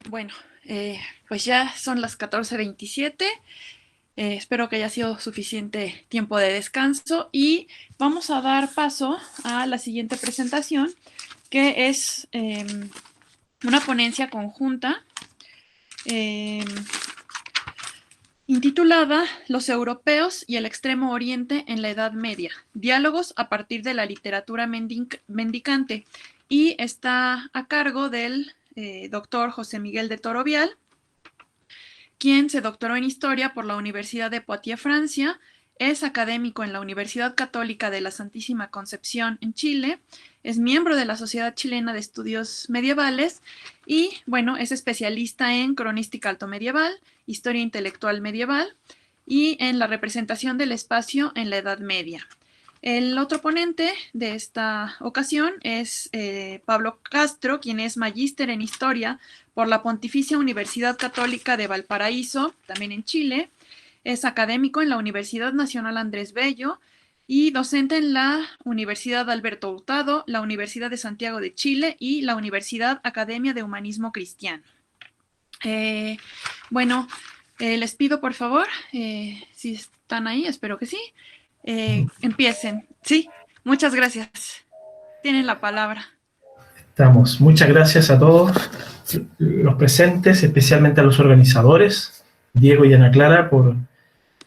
Bueno, pues ya son las 14:27. Espero que haya sido suficiente tiempo de descanso y vamos a dar paso a la siguiente presentación, que es una ponencia conjunta eh, intitulada Los europeos y el Extremo Oriente en la Edad Media, diálogos a partir de la literatura mendicante, y está a cargo del doctor José Miguel de Torovial, quien se doctoró en Historia por la Universidad de Poitiers, Francia, es académico en la Universidad Católica de la Santísima Concepción en Chile, es miembro de la Sociedad Chilena de Estudios Medievales y, bueno, es especialista en cronística altomedieval, historia intelectual medieval y en la representación del espacio en la Edad Media. El otro ponente de esta ocasión es Pablo Castro, quien es magíster en Historia por la Pontificia Universidad Católica de Valparaíso, también en Chile. Es académico en la Universidad Nacional Andrés Bello y docente en la Universidad Alberto Hurtado, la Universidad de Santiago de Chile y la Universidad Academia de Humanismo Cristiano. Bueno, les pido por favor, si están ahí, espero que sí, empiecen. Sí, muchas gracias. Tienen la palabra. Estamos. Muchas gracias a todos los presentes, especialmente a los organizadores, Diego y Ana Clara, por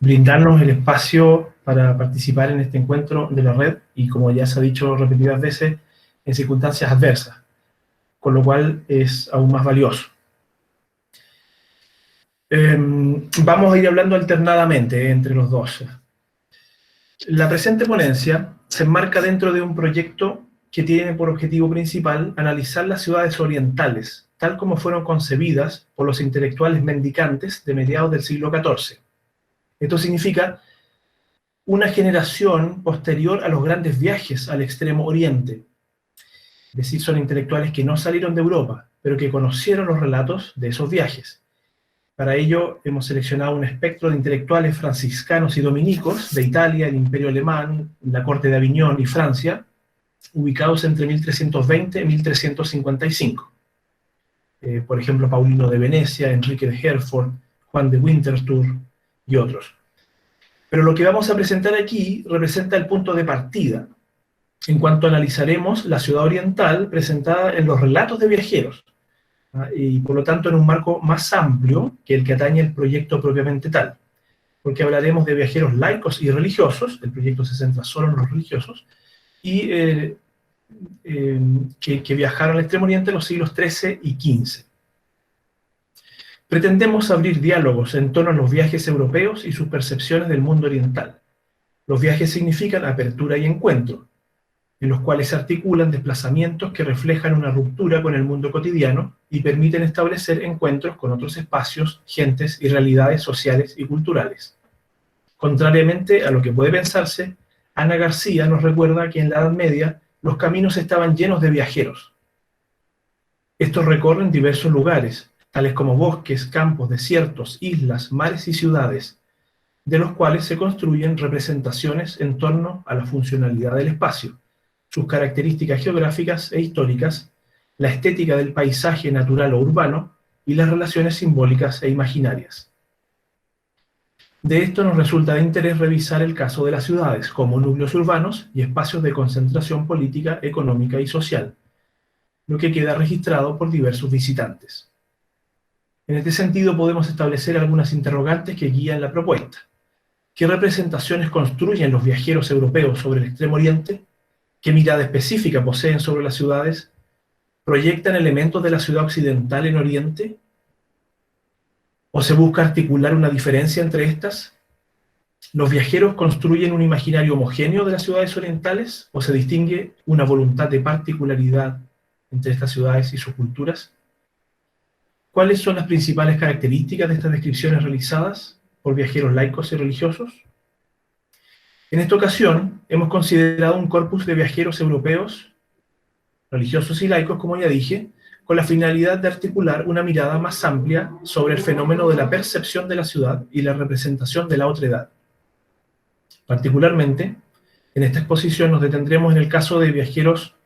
brindarnos el espacio para participar en este encuentro de la red y, como ya se ha dicho repetidas veces, en circunstancias adversas, con lo cual es aún más valioso. Vamos a ir hablando alternadamente entre los dos. La presente ponencia se enmarca dentro de un proyecto que tiene por objetivo principal analizar las ciudades orientales, tal como fueron concebidas por los intelectuales mendicantes de mediados del siglo XIV. Esto significa una generación posterior a los grandes viajes al Extremo Oriente. Es decir, son intelectuales que no salieron de Europa, pero que conocieron los relatos de esos viajes. Para ello hemos seleccionado un espectro de intelectuales franciscanos y dominicos de Italia, el Imperio Alemán, la Corte de Aviñón y Francia, ubicados entre 1320 y 1355. Por ejemplo, Paulino de Venecia, Enrique de Herford, Juan de Winterthur y otros. Pero lo que vamos a presentar aquí representa el punto de partida, en cuanto analizaremos la ciudad oriental presentada en los relatos de viajeros, y por lo tanto en un marco más amplio que el que atañe el proyecto propiamente tal, porque hablaremos de viajeros laicos y religiosos, el proyecto se centra solo en los religiosos, y que viajaron al Extremo Oriente en los siglos XIII y XV. Pretendemos abrir diálogos en torno a los viajes europeos y sus percepciones del mundo oriental. Los viajes significan apertura y encuentro, en los cuales se articulan desplazamientos que reflejan una ruptura con el mundo cotidiano y permiten establecer encuentros con otros espacios, gentes y realidades sociales y culturales. Contrariamente a lo que puede pensarse, Ana García nos recuerda que en la Edad Media los caminos estaban llenos de viajeros. Estos recorren diversos lugares, tales como bosques, campos, desiertos, islas, mares y ciudades, de los cuales se construyen representaciones en torno a la funcionalidad del espacio, sus características geográficas e históricas, la estética del paisaje natural o urbano y las relaciones simbólicas e imaginarias. De esto nos resulta de interés revisar el caso de las ciudades como núcleos urbanos y espacios de concentración política, económica y social, lo que queda registrado por diversos visitantes. En este sentido podemos establecer algunas interrogantes que guían la propuesta. ¿Qué representaciones construyen los viajeros europeos sobre el Extremo Oriente? ¿Qué mirada específica poseen sobre las ciudades? ¿Proyectan elementos de la ciudad occidental en Oriente? ¿O se busca articular una diferencia entre estas? ¿Los viajeros construyen un imaginario homogéneo de las ciudades orientales? ¿O se distingue una voluntad de particularidad entre estas ciudades y sus culturas? ¿Cuáles son las principales características de estas descripciones realizadas por viajeros laicos y religiosos? En esta ocasión hemos considerado un corpus de viajeros europeos, religiosos y laicos, como ya dije, con la finalidad de articular una mirada más amplia sobre el fenómeno de la percepción de la ciudad y la representación de la otredad. Particularmente, en esta exposición nos detendremos en el caso de viajeros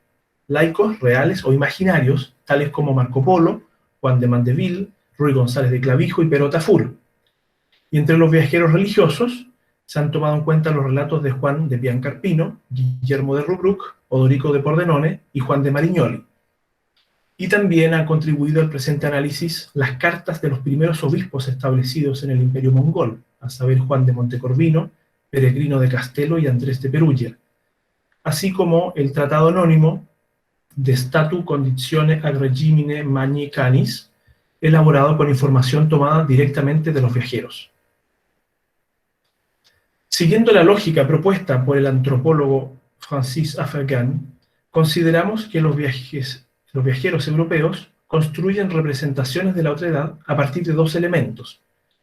laicos, reales o imaginarios, tales como Marco Polo Juan de Mandeville, Ruy González de Clavijo y Pero Tafur. Y entre los viajeros religiosos se han tomado en cuenta los relatos de Juan de Biancarpino, Guillermo de Rubruck, Odorico de Pordenone y Juan de Marignoli. Y también han contribuido al presente análisis las cartas de los primeros obispos establecidos en el Imperio Mongol, a saber Juan de Montecorvino, Peregrino de Castelo y Andrés de Perugia, así como el tratado anónimo de Statu Conditione ad Regimine Magni Canis, elaborado con información tomada directamente de los viajeros. Siguiendo la lógica propuesta por el antropólogo Francis Affergan, consideramos que los viajeros europeos construyen representaciones de la otredad a partir de dos elementos: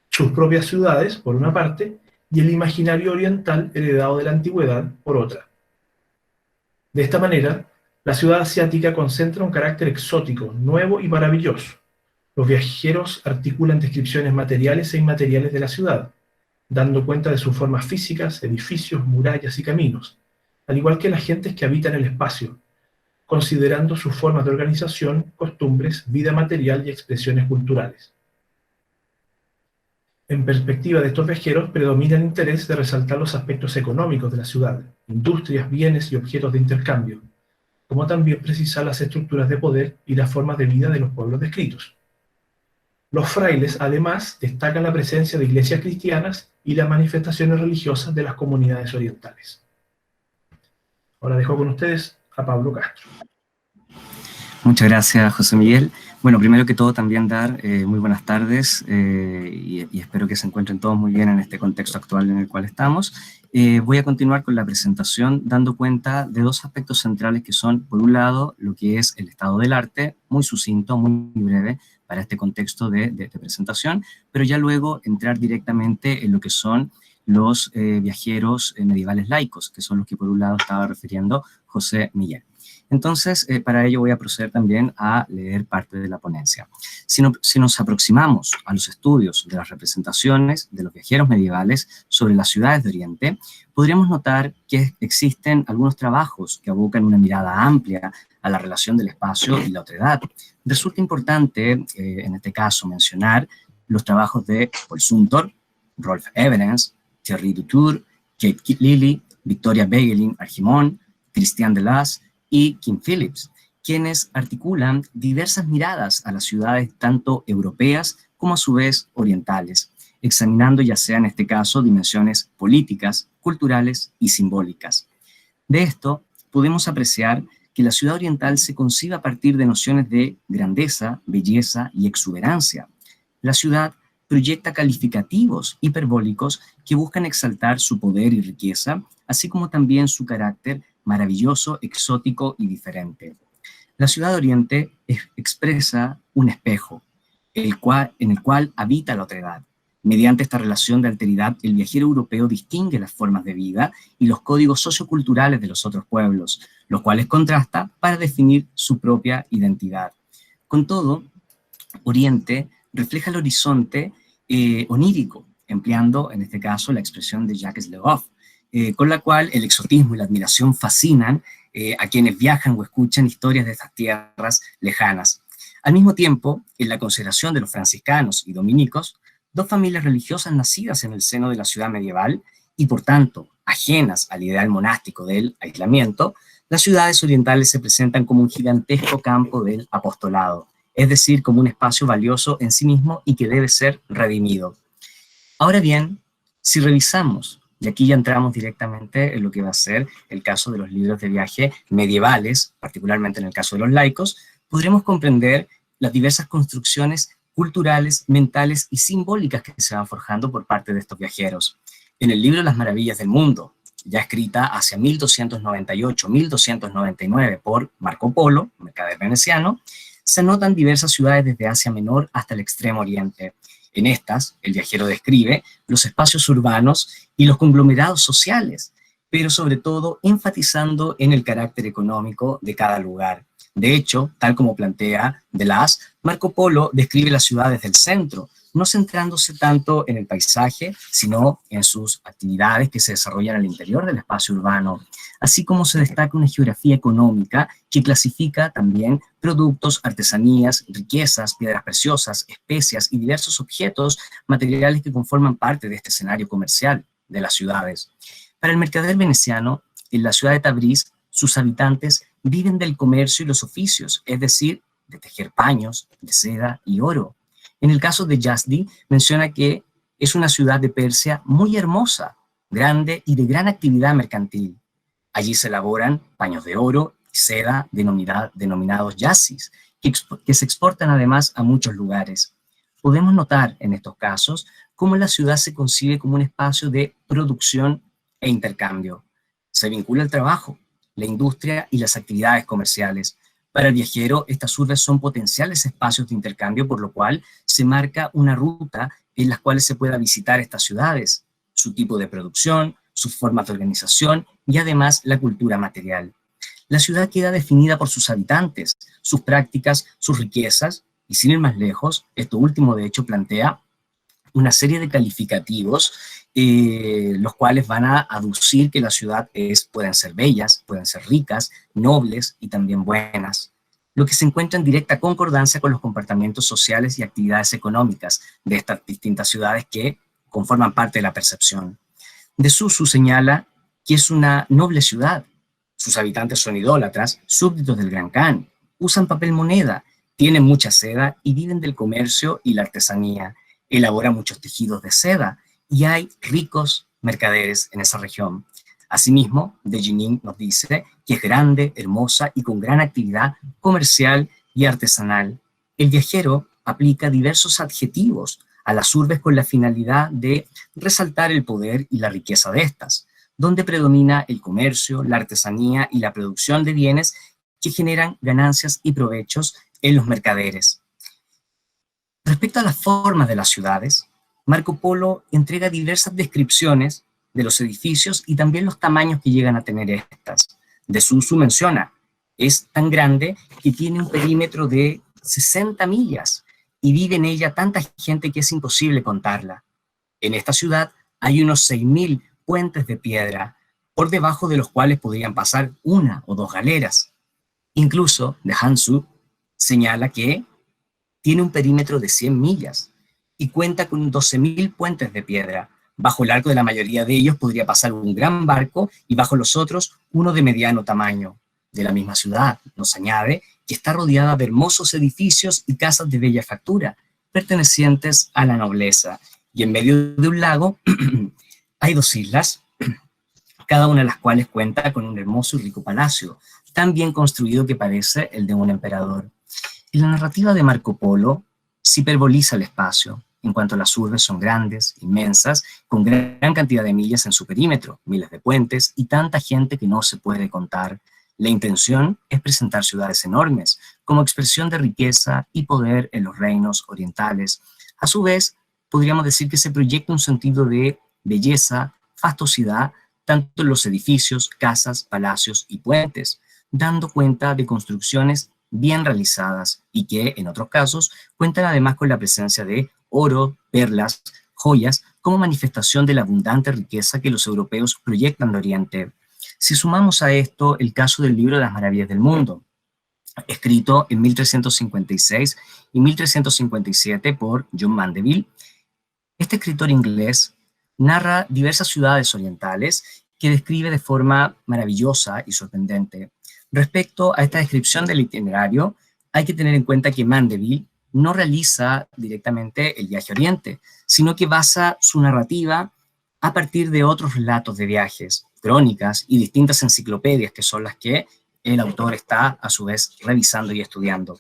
sus propias ciudades, por una parte, y el imaginario oriental heredado de la antigüedad, por otra. De esta manera, la ciudad asiática concentra un carácter exótico, nuevo y maravilloso. Los viajeros articulan descripciones materiales e inmateriales de la ciudad, dando cuenta de sus formas físicas, edificios, murallas y caminos, al igual que las gentes que habitan el espacio, considerando sus formas de organización, costumbres, vida material y expresiones culturales. En perspectiva de estos viajeros, predomina el interés de resaltar los aspectos económicos de la ciudad, industrias, bienes y objetos de intercambio, como también precisar las estructuras de poder y las formas de vida de los pueblos descritos. Los frailes, además, destacan la presencia de iglesias cristianas y las manifestaciones religiosas de las comunidades orientales. Ahora dejo con ustedes a Pablo Castro. Muchas gracias, José Miguel. Bueno, primero que todo también dar muy buenas tardes y espero que se encuentren todos muy bien en este contexto actual en el cual estamos. Voy a continuar con la presentación dando cuenta de dos aspectos centrales que son, por un lado, lo que es el estado del arte, muy sucinto, muy breve para este contexto de presentación, pero ya luego entrar directamente en lo que son los viajeros medievales laicos, que son los que por un lado estaba refiriendo José Miguel. Entonces, para ello voy a proceder también a leer parte de la ponencia. Si nos aproximamos a los estudios de las representaciones de los viajeros medievales sobre las ciudades de Oriente, podríamos notar que existen algunos trabajos que abocan una mirada amplia a la relación del espacio y la otredad. Resulta importante, en este caso, mencionar los trabajos de Paul Suntor, Rolf Everens, Thierry Dutour, Kate Lilly, Victoria Begelin Argimon, Christian Delaz y Kim Phillips, quienes articulan diversas miradas a las ciudades tanto europeas como a su vez orientales, examinando ya sea en este caso dimensiones políticas, culturales y simbólicas. De esto podemos apreciar que la ciudad oriental se concibe a partir de nociones de grandeza, belleza y exuberancia. La ciudad proyecta calificativos hiperbólicos que buscan exaltar su poder y riqueza, así como también su carácter maravilloso, exótico y diferente. La ciudad de Oriente expresa un espejo, en el cual habita la otredad. Mediante esta relación de alteridad, el viajero europeo distingue las formas de vida y los códigos socioculturales de los otros pueblos, los cuales contrasta para definir su propia identidad. Con todo, Oriente refleja el horizonte onírico, empleando en este caso la expresión de Jacques Le Goff, con la cual el exotismo y la admiración fascinan a quienes viajan o escuchan historias de estas tierras lejanas. Al mismo tiempo, en la consideración de los franciscanos y dominicos, dos familias religiosas nacidas en el seno de la ciudad medieval y, por tanto, ajenas al ideal monástico del aislamiento, las ciudades orientales se presentan como un gigantesco campo del apostolado, es decir, como un espacio valioso en sí mismo y que debe ser redimido. Ahora bien, si revisamos, y aquí ya entramos directamente en lo que va a ser el caso de los libros de viaje medievales, particularmente en el caso de los laicos, podremos comprender las diversas construcciones culturales, mentales y simbólicas que se van forjando por parte de estos viajeros. En el libro Las Maravillas del Mundo, ya escrita hacia 1298-1299 por Marco Polo, mercader veneciano, se anotan diversas ciudades desde Asia Menor hasta el Extremo Oriente. En estas, el viajero describe los espacios urbanos y los conglomerados sociales, pero sobre todo enfatizando en el carácter económico de cada lugar. De hecho, tal como plantea Delaz, Marco Polo describe las ciudades del centro, no centrándose tanto en el paisaje, sino en sus actividades que se desarrollan al interior del espacio urbano, así como se destaca una geografía económica que clasifica también productos, artesanías, riquezas, piedras preciosas, especias y diversos objetos materiales que conforman parte de este escenario comercial de las ciudades. Para el mercader veneciano, en la ciudad de Tabriz, sus habitantes viven del comercio y los oficios, es decir, de tejer paños, de seda y oro. En el caso de Yazdi, menciona que es una ciudad de Persia muy hermosa, grande y de gran actividad mercantil. Allí se elaboran paños de oro y seda denominados yazis, que se exportan además a muchos lugares. Podemos notar en estos casos cómo la ciudad se concibe como un espacio de producción e intercambio. Se vincula el trabajo, la industria y las actividades comerciales. Para el viajero, estas urbes son potenciales espacios de intercambio, por lo cual se marca una ruta en las cuales se pueda visitar estas ciudades, su tipo de producción, sus formas de organización y además la cultura material. La ciudad queda definida por sus habitantes, sus prácticas, sus riquezas, y sin ir más lejos, esto último de hecho plantea una serie de calificativos, los cuales van a aducir que la ciudad pueden ser bellas, pueden ser ricas, nobles y también buenas, lo que se encuentra en directa concordancia con los comportamientos sociales y actividades económicas de estas distintas ciudades que conforman parte de la percepción. De Susu señala que es una noble ciudad. Sus habitantes son idólatras, súbditos del Gran Khan, usan papel moneda, tienen mucha seda y viven del comercio y la artesanía. Elabora muchos tejidos de seda y hay ricos mercaderes en esa región. Asimismo, De Jining nos dice que es grande, hermosa y con gran actividad comercial y artesanal. El viajero aplica diversos adjetivos a las urbes con la finalidad de resaltar el poder y la riqueza de estas, donde predomina el comercio, la artesanía y la producción de bienes que generan ganancias y provechos en los mercaderes. Respecto a las formas de las ciudades, Marco Polo entrega diversas descripciones de los edificios y también los tamaños que llegan a tener estas. De Susu menciona, es tan grande que tiene un perímetro de 60 millas y vive en ella tanta gente que es imposible contarla. En esta ciudad hay unos 6.000 puentes de piedra, por debajo de los cuales podrían pasar una o dos galeras. Incluso, de Hansu señala que tiene un perímetro de 100 millas y cuenta con 12.000 puentes de piedra. Bajo el arco de la mayoría de ellos podría pasar un gran barco y bajo los otros uno de mediano tamaño. De la misma ciudad nos añade que está rodeada de hermosos edificios y casas de bella factura, pertenecientes a la nobleza. Y en medio de un lago hay dos islas, cada una de las cuales cuenta con un hermoso y rico palacio, tan bien construido que parece el de un emperador. En la narrativa de Marco Polo se hiperboliza el espacio, en cuanto las urbes son grandes, inmensas, con gran cantidad de millas en su perímetro, miles de puentes y tanta gente que no se puede contar. La intención es presentar ciudades enormes, como expresión de riqueza y poder en los reinos orientales. A su vez, podríamos decir que se proyecta un sentido de belleza, fastuosidad, tanto en los edificios, casas, palacios y puentes, dando cuenta de construcciones bien realizadas y que, en otros casos, cuentan además con la presencia de oro, perlas, joyas, como manifestación de la abundante riqueza que los europeos proyectan de Oriente. Si sumamos a esto el caso del libro de las maravillas del mundo, escrito en 1356 y 1357 por John Mandeville, este escritor inglés narra diversas ciudades orientales que describe de forma maravillosa y sorprendente. Respecto a esta descripción del itinerario, hay que tener en cuenta que Mandeville no realiza directamente el viaje a Oriente, sino que basa su narrativa a partir de otros relatos de viajes, crónicas y distintas enciclopedias que son las que el autor está a su vez revisando y estudiando.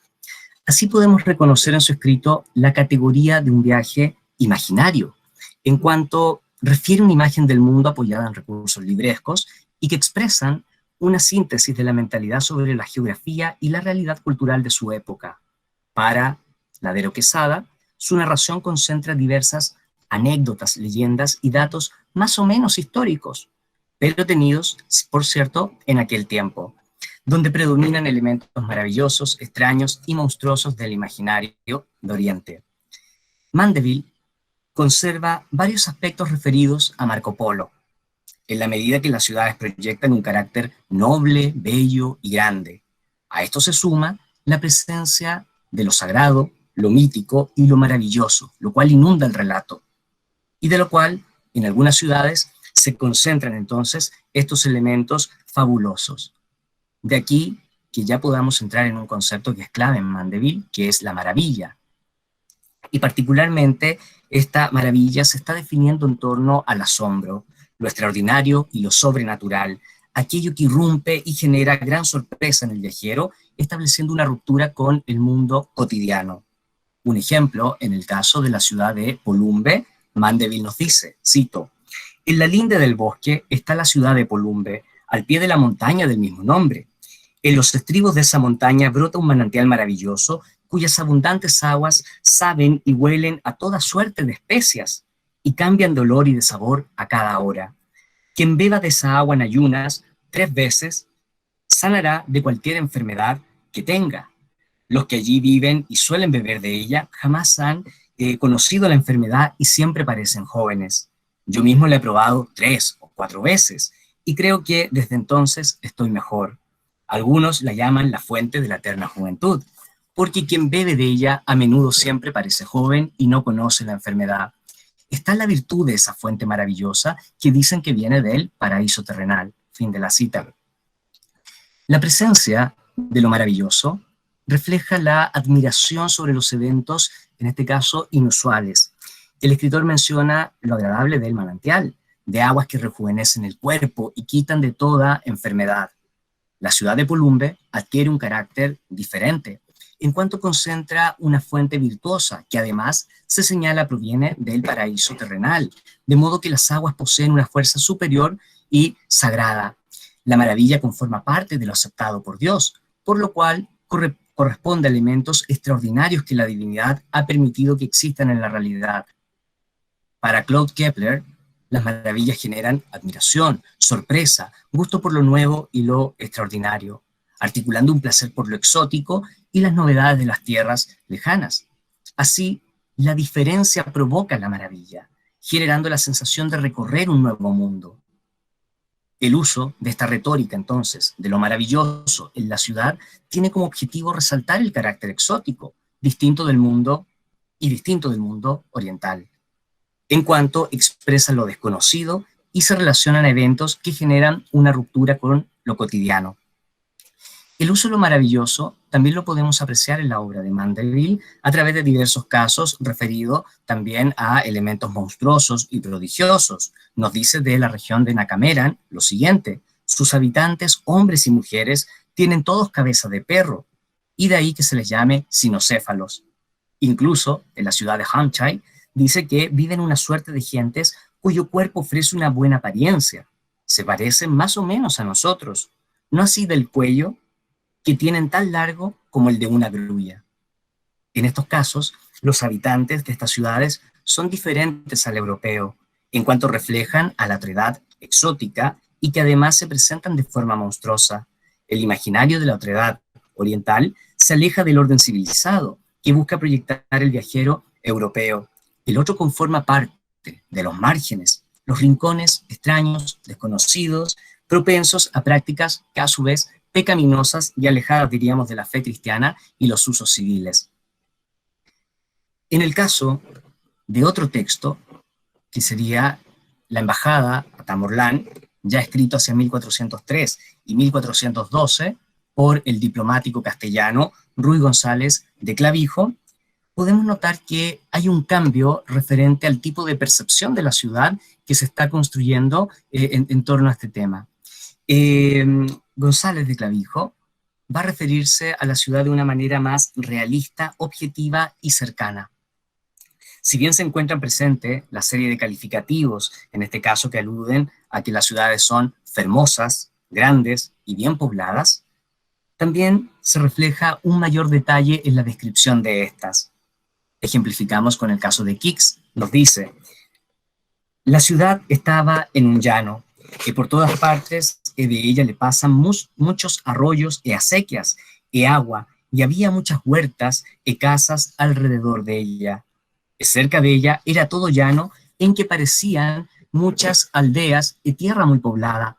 Así podemos reconocer en su escrito la categoría de un viaje imaginario, en cuanto refiere una imagen del mundo apoyada en recursos librescos y que expresan una síntesis de la mentalidad sobre la geografía y la realidad cultural de su época. Para Ladero Quesada, su narración concentra diversas anécdotas, leyendas y datos más o menos históricos, pero tenidos, por cierto, en aquel tiempo, donde predominan elementos maravillosos, extraños y monstruosos del imaginario de Oriente. Mandeville conserva varios aspectos referidos a Marco Polo, en la medida que las ciudades proyectan un carácter noble, bello y grande. A esto se suma la presencia de lo sagrado, lo mítico y lo maravilloso, lo cual inunda el relato, y de lo cual en algunas ciudades se concentran entonces estos elementos fabulosos. De aquí que ya podamos entrar en un concepto que es clave en Mandeville, que es la maravilla. Y particularmente esta maravilla se está definiendo en torno al asombro, lo extraordinario y lo sobrenatural, aquello que irrumpe y genera gran sorpresa en el viajero, estableciendo una ruptura con el mundo cotidiano. Un ejemplo, en el caso de la ciudad de Polumbe, Mandeville nos dice, cito, «En la linde del bosque está la ciudad de Polumbe, al pie de la montaña del mismo nombre. En los estribos de esa montaña brota un manantial maravilloso, cuyas abundantes aguas saben y huelen a toda suerte de especias, y cambian de olor y de sabor a cada hora. Quien beba de esa agua en ayunas 3 veces, sanará de cualquier enfermedad que tenga. Los que allí viven y suelen beber de ella jamás han conocido la enfermedad y siempre parecen jóvenes. Yo mismo la he probado 3 o 4 veces y creo que desde entonces estoy mejor. Algunos la llaman la fuente de la eterna juventud, porque quien bebe de ella a menudo siempre parece joven y no conoce la enfermedad. Está la virtud de esa fuente maravillosa que dicen que viene del paraíso terrenal». Fin de la cita. La presencia de lo maravilloso refleja la admiración sobre los eventos, en este caso, inusuales. El escritor menciona lo agradable del manantial, de aguas que rejuvenecen el cuerpo y quitan de toda enfermedad. La ciudad de Polumbe adquiere un carácter diferente, en cuanto concentra una fuente virtuosa, que además se señala proviene del paraíso terrenal, de modo que las aguas poseen una fuerza superior y sagrada. La maravilla conforma parte de lo aceptado por Dios, por lo cual corresponde a elementos extraordinarios que la divinidad ha permitido que existan en la realidad. Para Claude Kepler, las maravillas generan admiración, sorpresa, gusto por lo nuevo y lo extraordinario, articulando un placer por lo exótico y las novedades de las tierras lejanas. Así, la diferencia provoca la maravilla, generando la sensación de recorrer un nuevo mundo. El uso de esta retórica, entonces, de lo maravilloso en la ciudad, tiene como objetivo resaltar el carácter exótico, distinto del mundo oriental, en cuanto expresa lo desconocido y se relacionan a eventos que generan una ruptura con lo cotidiano. El uso de lo maravilloso también lo podemos apreciar en la obra de Mandeville a través de diversos casos referidos también a elementos monstruosos y prodigiosos. Nos dice de la región de Nakameran lo siguiente: sus habitantes, hombres y mujeres, tienen todos cabeza de perro, y de ahí que se les llame sinocéfalos. Incluso en la ciudad de Hamchai dice que viven una suerte de gentes cuyo cuerpo ofrece una buena apariencia. Se parecen más o menos a nosotros, no así del cuello, que tienen tan largo como el de una grulla. En estos casos, los habitantes de estas ciudades son diferentes al europeo, en cuanto reflejan a la otredad exótica y que además se presentan de forma monstruosa. El imaginario de la otredad oriental se aleja del orden civilizado, que busca proyectar el viajero europeo. El otro conforma parte de los márgenes, los rincones extraños, desconocidos, propensos a prácticas que a su vez pecaminosas y alejadas, diríamos, de la fe cristiana y los usos civiles. En el caso de otro texto, que sería la Embajada a Tamorlán, ya escrito hacia 1403 y 1412 por el diplomático castellano Ruy González de Clavijo, podemos notar que hay un cambio referente al tipo de percepción de la ciudad que se está construyendo en torno a este tema. González de Clavijo va a referirse a la ciudad de una manera más realista, objetiva y cercana. Si bien se encuentran presentes la serie de calificativos, en este caso que aluden a que las ciudades son fermosas, grandes y bien pobladas, también se refleja un mayor detalle en la descripción de estas. Ejemplificamos con el caso de Kix. Nos dice: la ciudad estaba en un llano, que por todas partes de ella le pasan muchos arroyos e acequias e agua, y había muchas huertas e casas alrededor de ella. Cerca de ella era todo llano, en que parecían muchas aldeas y tierra muy poblada,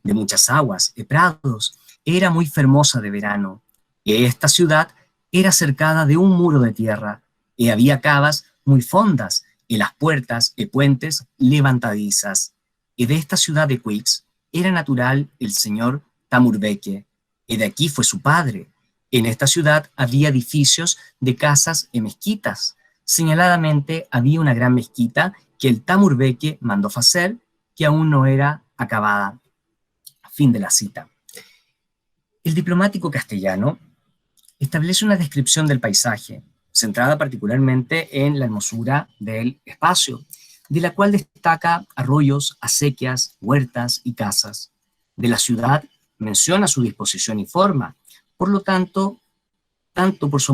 de muchas aguas y prados. Era muy fermosa de verano. Y esta ciudad era cercada de un muro de tierra, y había cavas muy fondas, y las puertas y puentes levantadizas. Y de esta ciudad de Quix era natural el señor Tamurbeque, y de aquí fue su padre. En esta ciudad había edificios de casas y mezquitas. Señaladamente había una gran mezquita que el Tamurbeque mandó hacer, que aún no era acabada. Fin de la cita. El diplomático castellano establece una descripción del paisaje, centrada particularmente en la hermosura del espacio, de la cual destaca arroyos, acequias, huertas y casas. De la ciudad menciona su disposición y forma, por lo tanto por su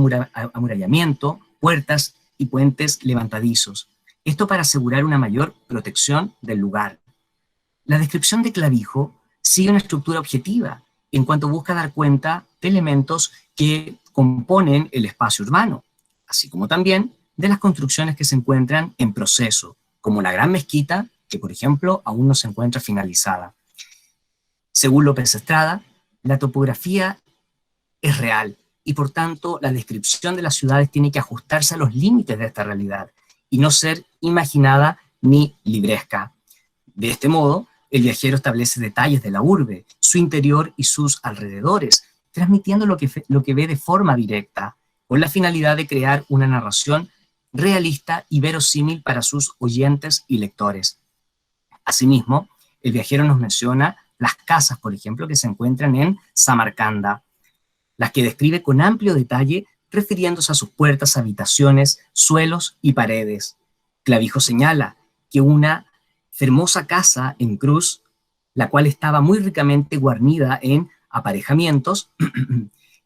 amurallamiento, puertas y puentes levantadizos. Esto para asegurar una mayor protección del lugar. La descripción de Clavijo sigue una estructura objetiva, en cuanto busca dar cuenta de elementos que componen el espacio urbano, así como también de las construcciones que se encuentran en proceso, como la Gran Mezquita, que por ejemplo aún no se encuentra finalizada. Según López Estrada, la topografía es real y por tanto la descripción de las ciudades tiene que ajustarse a los límites de esta realidad y no ser imaginada ni libresca. De este modo, el viajero establece detalles de la urbe, su interior y sus alrededores, transmitiendo lo que ve de forma directa, con la finalidad de crear una narración realista y verosímil para sus oyentes y lectores. Asimismo, el viajero nos menciona las casas, por ejemplo, que se encuentran en Samarcanda, las que describe con amplio detalle, refiriéndose a sus puertas, habitaciones, suelos y paredes. Clavijo señala que una hermosa casa en cruz, la cual estaba muy ricamente guarnida en aparejamientos,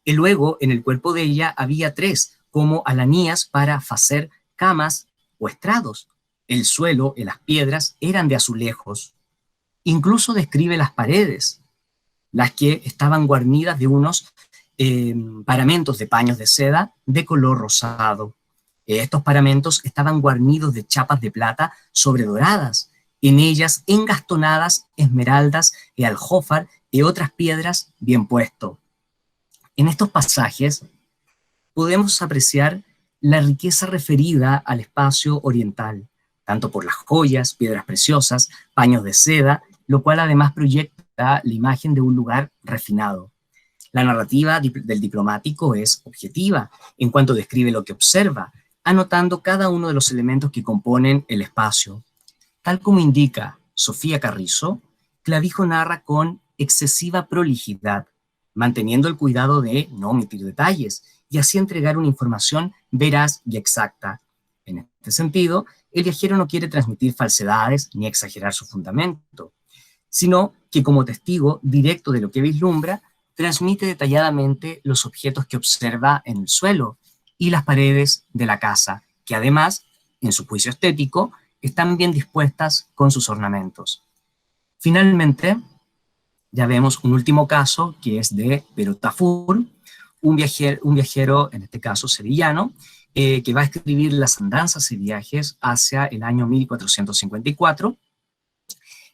y luego en el cuerpo de ella había 3, como alanías para hacer camas o estrados. El suelo y las piedras eran de azulejos. Incluso describe las paredes, las que estaban guarnidas de unos paramentos de paños de seda de color rosado. Estos paramentos estaban guarnidos de chapas de plata sobredoradas, en ellas engastonadas esmeraldas y aljófar y otras piedras bien puesto. En estos pasajes podemos apreciar la riqueza referida al espacio oriental, tanto por las joyas, piedras preciosas, paños de seda, lo cual además proyecta la imagen de un lugar refinado. La narrativa del diplomático es objetiva en cuanto describe lo que observa, anotando cada uno de los elementos que componen el espacio. Tal como indica Sofía Carrizo, Clavijo narra con excesiva prolijidad, manteniendo el cuidado de no omitir detalles y así entregar una información veraz y exacta. En este sentido, el viajero no quiere transmitir falsedades ni exagerar su fundamento, sino que como testigo directo de lo que vislumbra, transmite detalladamente los objetos que observa en el suelo y las paredes de la casa, que además, en su juicio estético, están bien dispuestas con sus ornamentos. Finalmente, ya vemos un último caso que es de Pero Tafur, un viajero, en este caso sevillano, que va a escribir las andanzas y viajes hacia el año 1454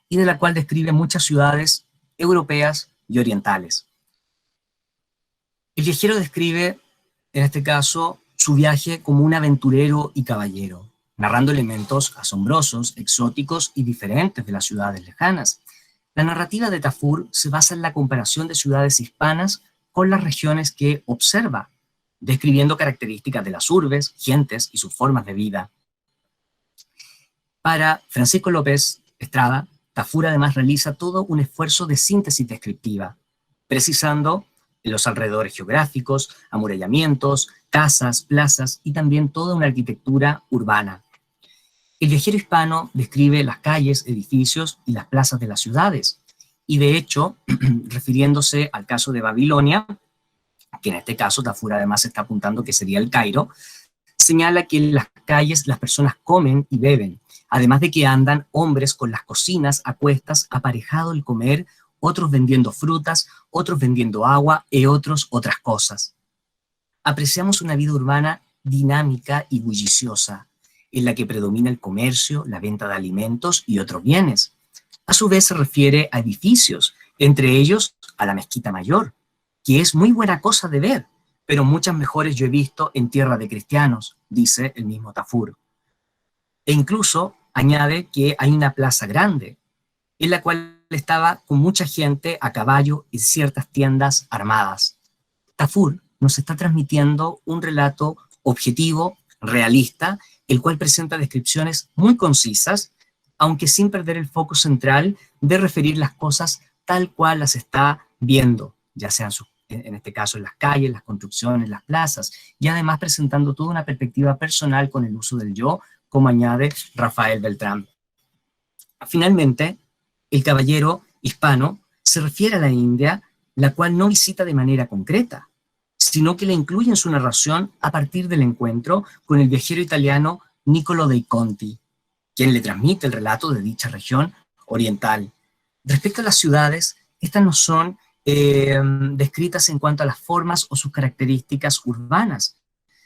y de la cual describe muchas ciudades europeas y orientales. El viajero describe, en este caso, su viaje como un aventurero y caballero, narrando elementos asombrosos, exóticos y diferentes de las ciudades lejanas. La narrativa de Tafur se basa en la comparación de ciudades hispanas con las regiones que observa, describiendo características de las urbes, gentes y sus formas de vida. Para Francisco López Estrada, Tafur además realiza todo un esfuerzo de síntesis descriptiva, precisando los alrededores geográficos, amurallamientos, casas, plazas y también toda una arquitectura urbana. El viajero hispano describe las calles, edificios y las plazas de las ciudades, y de hecho, refiriéndose al caso de Babilonia, que en este caso Tafur además está apuntando que sería el Cairo, señala que en las calles las personas comen y beben, además de que andan hombres con las cocinas a cuestas, aparejado el comer, otros vendiendo frutas, otros vendiendo agua y otros otras cosas. Apreciamos una vida urbana dinámica y bulliciosa, en la que predomina el comercio, la venta de alimentos y otros bienes. A su vez se refiere a edificios, entre ellos a la Mezquita Mayor, que es muy buena cosa de ver, pero muchas mejores yo he visto en tierra de cristianos, dice el mismo Tafur. E incluso añade que hay una plaza grande, en la cual estaba con mucha gente a caballo y ciertas tiendas armadas. Tafur nos está transmitiendo un relato objetivo, realista, el cual presenta descripciones muy concisas, aunque sin perder el foco central de referir las cosas tal cual las está viendo, ya sean en este caso en las calles, las construcciones, las plazas, y además presentando toda una perspectiva personal con el uso del yo, como añade Rafael Beltrán. Finalmente, el caballero hispano se refiere a la India, la cual no visita de manera concreta, sino que la incluye en su narración a partir del encuentro con el viajero italiano Niccolo dei Conti, quien le transmite el relato de dicha región oriental. Respecto a las ciudades, estas no son descritas en cuanto a las formas o sus características urbanas,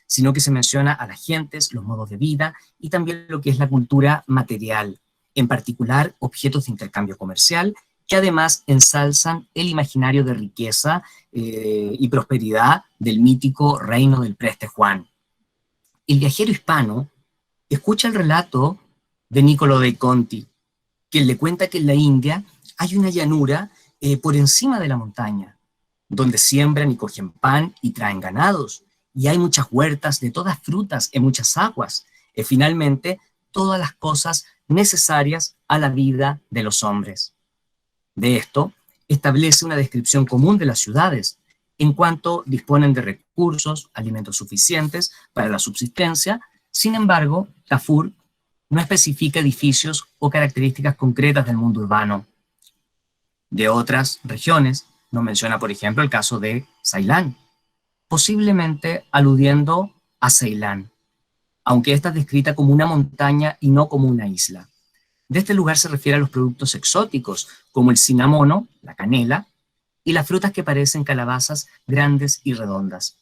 sino que se menciona a las gentes, los modos de vida y también lo que es la cultura material, en particular objetos de intercambio comercial, que además ensalzan el imaginario de riqueza y prosperidad del mítico reino del preste Juan. El viajero hispano escucha el relato de Niccolo dei Conti, quien le cuenta que en la India hay una llanura por encima de la montaña, donde siembran y cogen pan y traen ganados, y hay muchas huertas de todas frutas y muchas aguas, y finalmente todas las cosas necesarias a la vida de los hombres. De esto, establece una descripción común de las ciudades, en cuanto disponen de recursos, alimentos suficientes para la subsistencia. Sin embargo, Tafur no especifica edificios o características concretas del mundo urbano. De otras regiones, nos menciona, por ejemplo, el caso de Ceilán, posiblemente aludiendo a Ceilán, aunque esta es descrita como una montaña y no como una isla. De este lugar se refiere a los productos exóticos, como el cinamono, la canela, y las frutas que parecen calabazas grandes y redondas.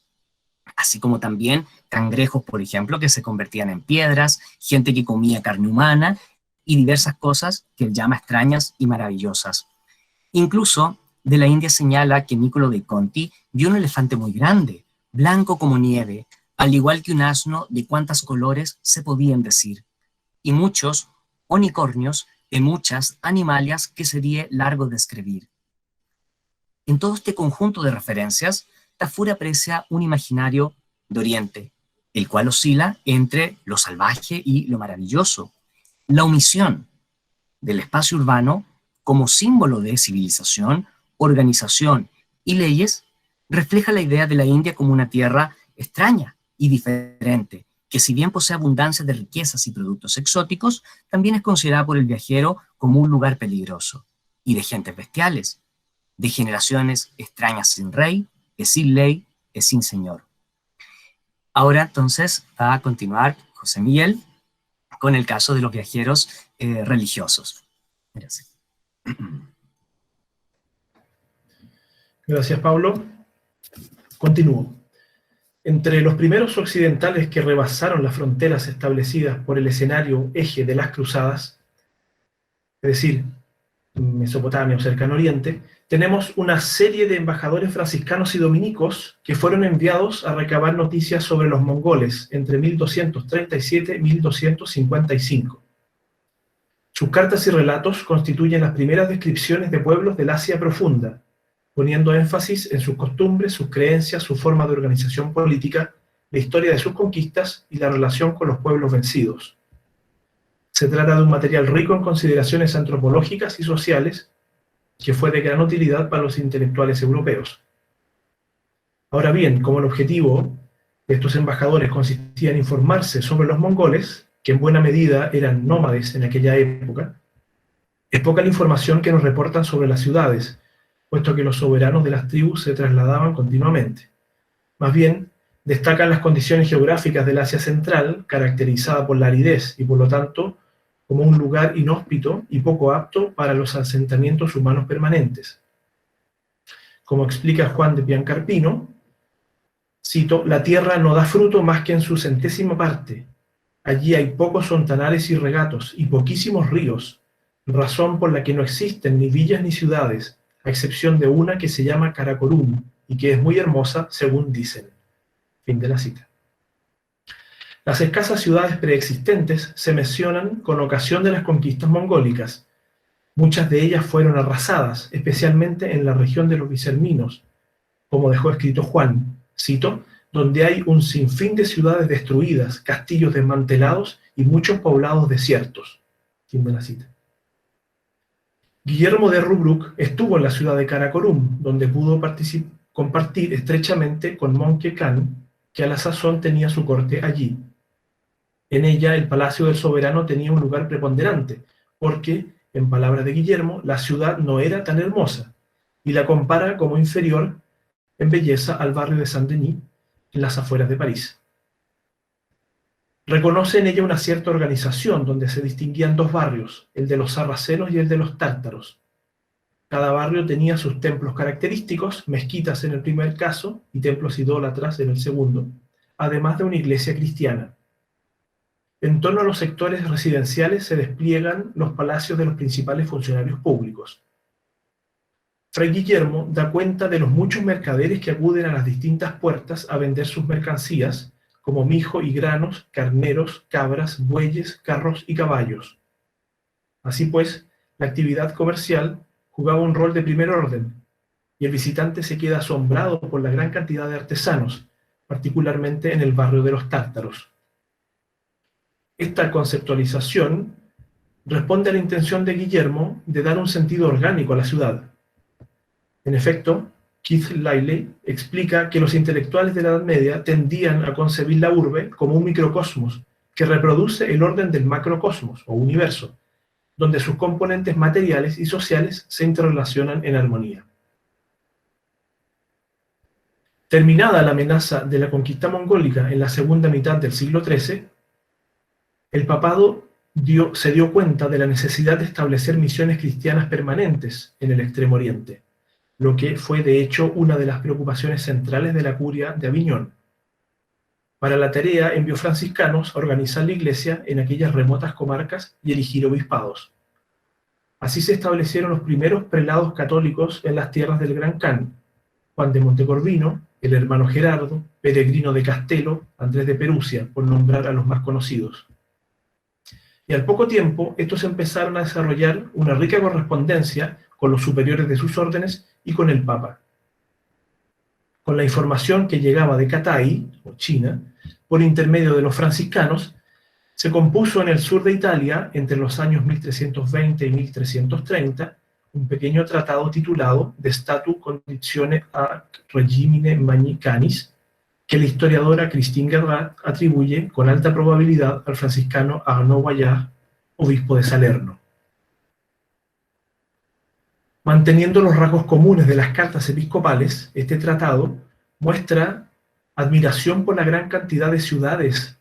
Así como también cangrejos, por ejemplo, que se convertían en piedras, gente que comía carne humana, y diversas cosas que él llama extrañas y maravillosas. Incluso de la India señala que Niccolo dei Conti vio un elefante muy grande, blanco como nieve, al igual que un asno de cuantos colores se podían decir, y muchos unicornios y muchas animalias que sería largo describir. En todo este conjunto de referencias, Tafur aprecia un imaginario de Oriente, el cual oscila entre lo salvaje y lo maravilloso. La omisión del espacio urbano como símbolo de civilización, organización y leyes refleja la idea de la India como una tierra extraña y diferente, que si bien posee abundancia de riquezas y productos exóticos, también es considerada por el viajero como un lugar peligroso, y de gentes bestiales, de generaciones extrañas sin rey, sin ley, sin señor. Ahora entonces va a continuar José Miguel con el caso de los viajeros religiosos. Gracias. Gracias, Pablo. Continúo. Entre los primeros occidentales que rebasaron las fronteras establecidas por el escenario eje de las cruzadas, es decir, Mesopotamia o Cercano Oriente, tenemos una serie de embajadores franciscanos y dominicos que fueron enviados a recabar noticias sobre los mongoles entre 1237 y 1255. Sus cartas y relatos constituyen las primeras descripciones de pueblos del Asia profunda, poniendo énfasis en sus costumbres, sus creencias, su forma de organización política, la historia de sus conquistas y la relación con los pueblos vencidos. Se trata de un material rico en consideraciones antropológicas y sociales que fue de gran utilidad para los intelectuales europeos. Ahora bien, como el objetivo de estos embajadores consistía en informarse sobre los mongoles, que en buena medida eran nómades en aquella época, es poca la información que nos reportan sobre las ciudades, puesto que los soberanos de las tribus se trasladaban continuamente. Más bien, destacan las condiciones geográficas del Asia Central, caracterizada por la aridez y por lo tanto como un lugar inhóspito y poco apto para los asentamientos humanos permanentes. Como explica Juan de Piancarpino, cito, «La tierra no da fruto más que en su 100ª parte. Allí hay pocos fontanales y regatos y poquísimos ríos, razón por la que no existen ni villas ni ciudades, a excepción de una que se llama Karakorum y que es muy hermosa, según dicen. Fin de la cita. Las escasas ciudades preexistentes se mencionan con ocasión de las conquistas mongólicas. Muchas de ellas fueron arrasadas, especialmente en la región de los Biserminos, como dejó escrito Juan, cito, donde hay un sinfín de ciudades destruidas, castillos desmantelados y muchos poblados desiertos. Fin de la cita. Guillermo de Rubruck estuvo en la ciudad de Karakorum, donde pudo compartir estrechamente con Möngke Khan, que a la sazón tenía su corte allí. En ella el palacio del soberano tenía un lugar preponderante, porque, en palabras de Guillermo, la ciudad no era tan hermosa, y la compara como inferior en belleza al barrio de Saint-Denis, en las afueras de París. Reconoce en ella una cierta organización donde se distinguían dos barrios, el de los sarracenos y el de los tártaros. Cada barrio tenía sus templos característicos, mezquitas en el primer caso y templos idólatras en el segundo, además de una iglesia cristiana. En torno a los sectores residenciales se despliegan los palacios de los principales funcionarios públicos. Fray Guillermo da cuenta de los muchos mercaderes que acuden a las distintas puertas a vender sus mercancías, como mijo y granos, carneros, cabras, bueyes, carros y caballos. Así pues, la actividad comercial jugaba un rol de primer orden, y el visitante se queda asombrado por la gran cantidad de artesanos, particularmente en el barrio de los tártaros. Esta conceptualización responde a la intención de Guillermo de dar un sentido orgánico a la ciudad. En efecto, Keith Liley explica que los intelectuales de la Edad Media tendían a concebir la urbe como un microcosmos que reproduce el orden del macrocosmos o universo, donde sus componentes materiales y sociales se interrelacionan en armonía. Terminada la amenaza de la conquista mongólica en la segunda mitad del siglo XIII, el papado se dio cuenta de la necesidad de establecer misiones cristianas permanentes en el Extremo Oriente, lo que fue de hecho una de las preocupaciones centrales de la curia de Aviñón. Para la tarea envió franciscanos a organizar la iglesia en aquellas remotas comarcas y elegir obispados. Así se establecieron los primeros prelados católicos en las tierras del Gran Khan: Juan de Montecorvino, el hermano Gerardo, Peregrino de Castelo, Andrés de Perusia, por nombrar a los más conocidos. Y al poco tiempo, estos empezaron a desarrollar una rica correspondencia con los superiores de sus órdenes y con el Papa. Con la información que llegaba de Catay, o China, por intermedio de los franciscanos, se compuso en el sur de Italia, entre los años 1320 y 1330, un pequeño tratado titulado De Statu Conditione a Regimine Magni Canis, que la historiadora Christine Gerrat atribuye con alta probabilidad al franciscano Arnaud Bayard, obispo de Salerno. Manteniendo los rasgos comunes de las cartas episcopales, este tratado muestra admiración por la gran cantidad de ciudades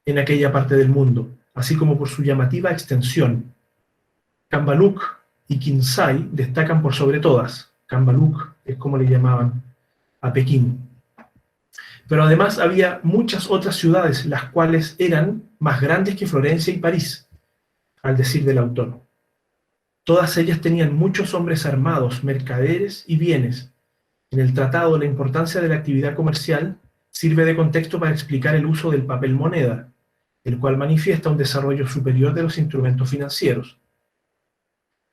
en aquella parte del mundo, así como por su llamativa extensión. Cambaluc y Qinsay destacan por sobre todas. Cambaluc es como le llamaban a Pekín. Pero además había muchas otras ciudades, las cuales eran más grandes que Florencia y París, al decir del autor. Todas ellas tenían muchos hombres armados, mercaderes y bienes. En el tratado, la importancia de la actividad comercial sirve de contexto para explicar el uso del papel moneda, el cual manifiesta un desarrollo superior de los instrumentos financieros.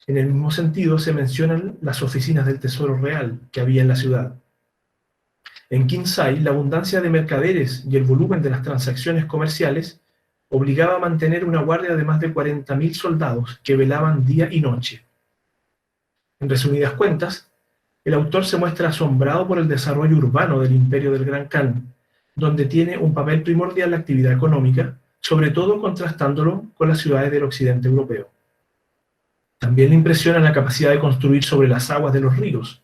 En el mismo sentido se mencionan las oficinas del Tesoro Real que había en la ciudad. En Qinsay, la abundancia de mercaderes y el volumen de las transacciones comerciales obligaba a mantener una guardia de más de 40.000 soldados que velaban día y noche. En resumidas cuentas, el autor se muestra asombrado por el desarrollo urbano del imperio del Gran Khan, donde tiene un papel primordial la actividad económica, sobre todo contrastándolo con las ciudades del occidente europeo. También le impresiona la capacidad de construir sobre las aguas de los ríos,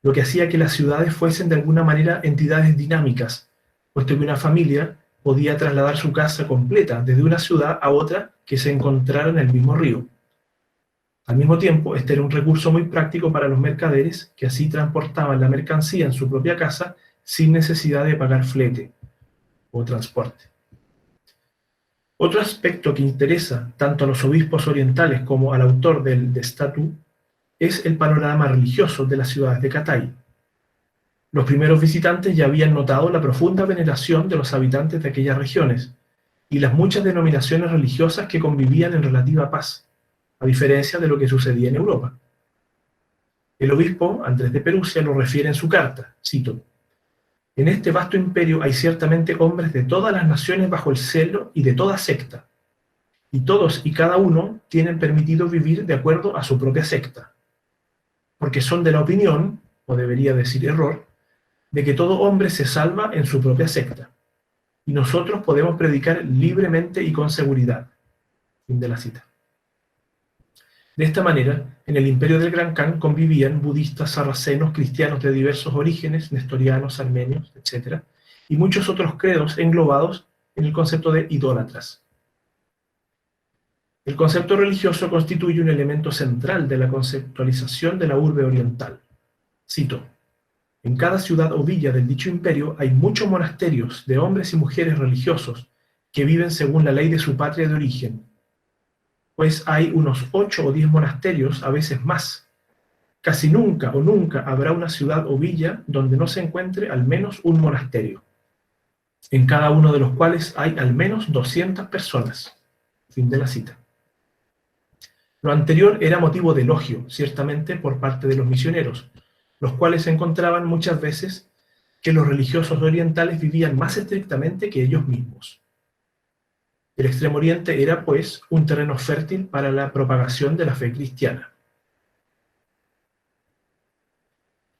lo que hacía que las ciudades fuesen de alguna manera entidades dinámicas, puesto que una familia podía trasladar su casa completa desde una ciudad a otra que se encontrara en el mismo río. Al mismo tiempo, este era un recurso muy práctico para los mercaderes, que así transportaban la mercancía en su propia casa sin necesidad de pagar flete o transporte. Otro aspecto que interesa tanto a los obispos orientales como al autor del De Statu es el panorama religioso de las ciudades de Catay. Los primeros visitantes ya habían notado la profunda veneración de los habitantes de aquellas regiones y las muchas denominaciones religiosas que convivían en relativa paz, a diferencia de lo que sucedía en Europa. El obispo Andrés de Perusia lo refiere en su carta, cito: «En este vasto imperio hay ciertamente hombres de todas las naciones bajo el celo y de toda secta, y todos y cada uno tienen permitido vivir de acuerdo a su propia secta, porque son de la opinión, o debería decir error, de que todo hombre se salva en su propia secta, y nosotros podemos predicar libremente y con seguridad». Fin de la cita. De esta manera, en el imperio del Gran Khan convivían budistas, sarracenos, cristianos de diversos orígenes, nestorianos, armenios, etc., y muchos otros credos englobados en el concepto de idólatras. El concepto religioso constituye un elemento central de la conceptualización de la urbe oriental. Cito: «En cada ciudad o villa del dicho imperio hay muchos monasterios de hombres y mujeres religiosos que viven según la ley de su patria de origen, pues hay unos 8 o 10 monasterios, a veces más. Casi nunca o nunca habrá una ciudad o villa donde no se encuentre al menos un monasterio, en cada uno de los cuales hay al menos 200 personas». Fin de la cita. Lo anterior era motivo de elogio, ciertamente, por parte de los misioneros, los cuales encontraban muchas veces que los religiosos orientales vivían más estrictamente que ellos mismos. El Extremo Oriente era, pues, un terreno fértil para la propagación de la fe cristiana.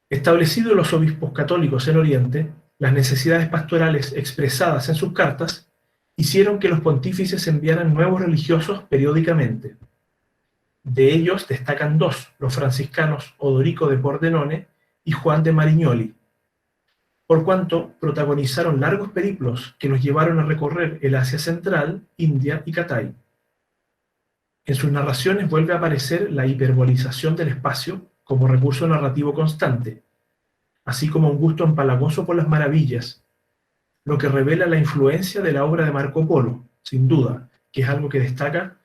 Establecidos los obispos católicos en Oriente, las necesidades pastorales expresadas en sus cartas hicieron que los pontífices enviaran nuevos religiosos periódicamente. De ellos destacan dos, los franciscanos Odorico de Pordenone y Juan de Marignoli, por cuanto protagonizaron largos periplos que los llevaron a recorrer el Asia Central, India y Catay. En sus narraciones vuelve a aparecer la hiperbolización del espacio como recurso narrativo constante, así como un gusto empalagoso por las maravillas, lo que revela la influencia de la obra de Marco Polo, sin duda, que es algo que destaca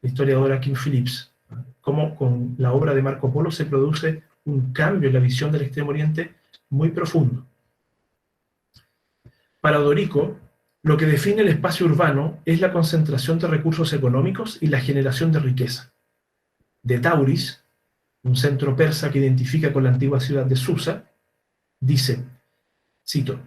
la historiadora Kim Phillips, cómo con la obra de Marco Polo se produce un cambio en la visión del Extremo Oriente muy profundo. Para Odorico, lo que define el espacio urbano es la concentración de recursos económicos y la generación de riqueza. De Tauris, un centro persa que identifica con la antigua ciudad de Susa, dice, cito: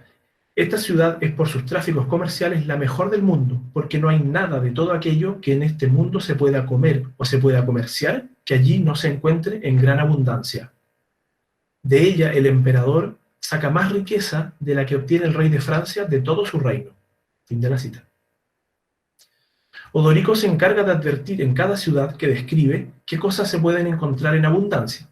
«Esta ciudad es por sus tráficos comerciales la mejor del mundo, porque no hay nada de todo aquello que en este mundo se pueda comer o se pueda comerciar que allí no se encuentre en gran abundancia. De ella el emperador saca más riqueza de la que obtiene el rey de Francia de todo su reino». Fin de la cita. Odorico se encarga de advertir en cada ciudad que describe qué cosas se pueden encontrar en abundancia.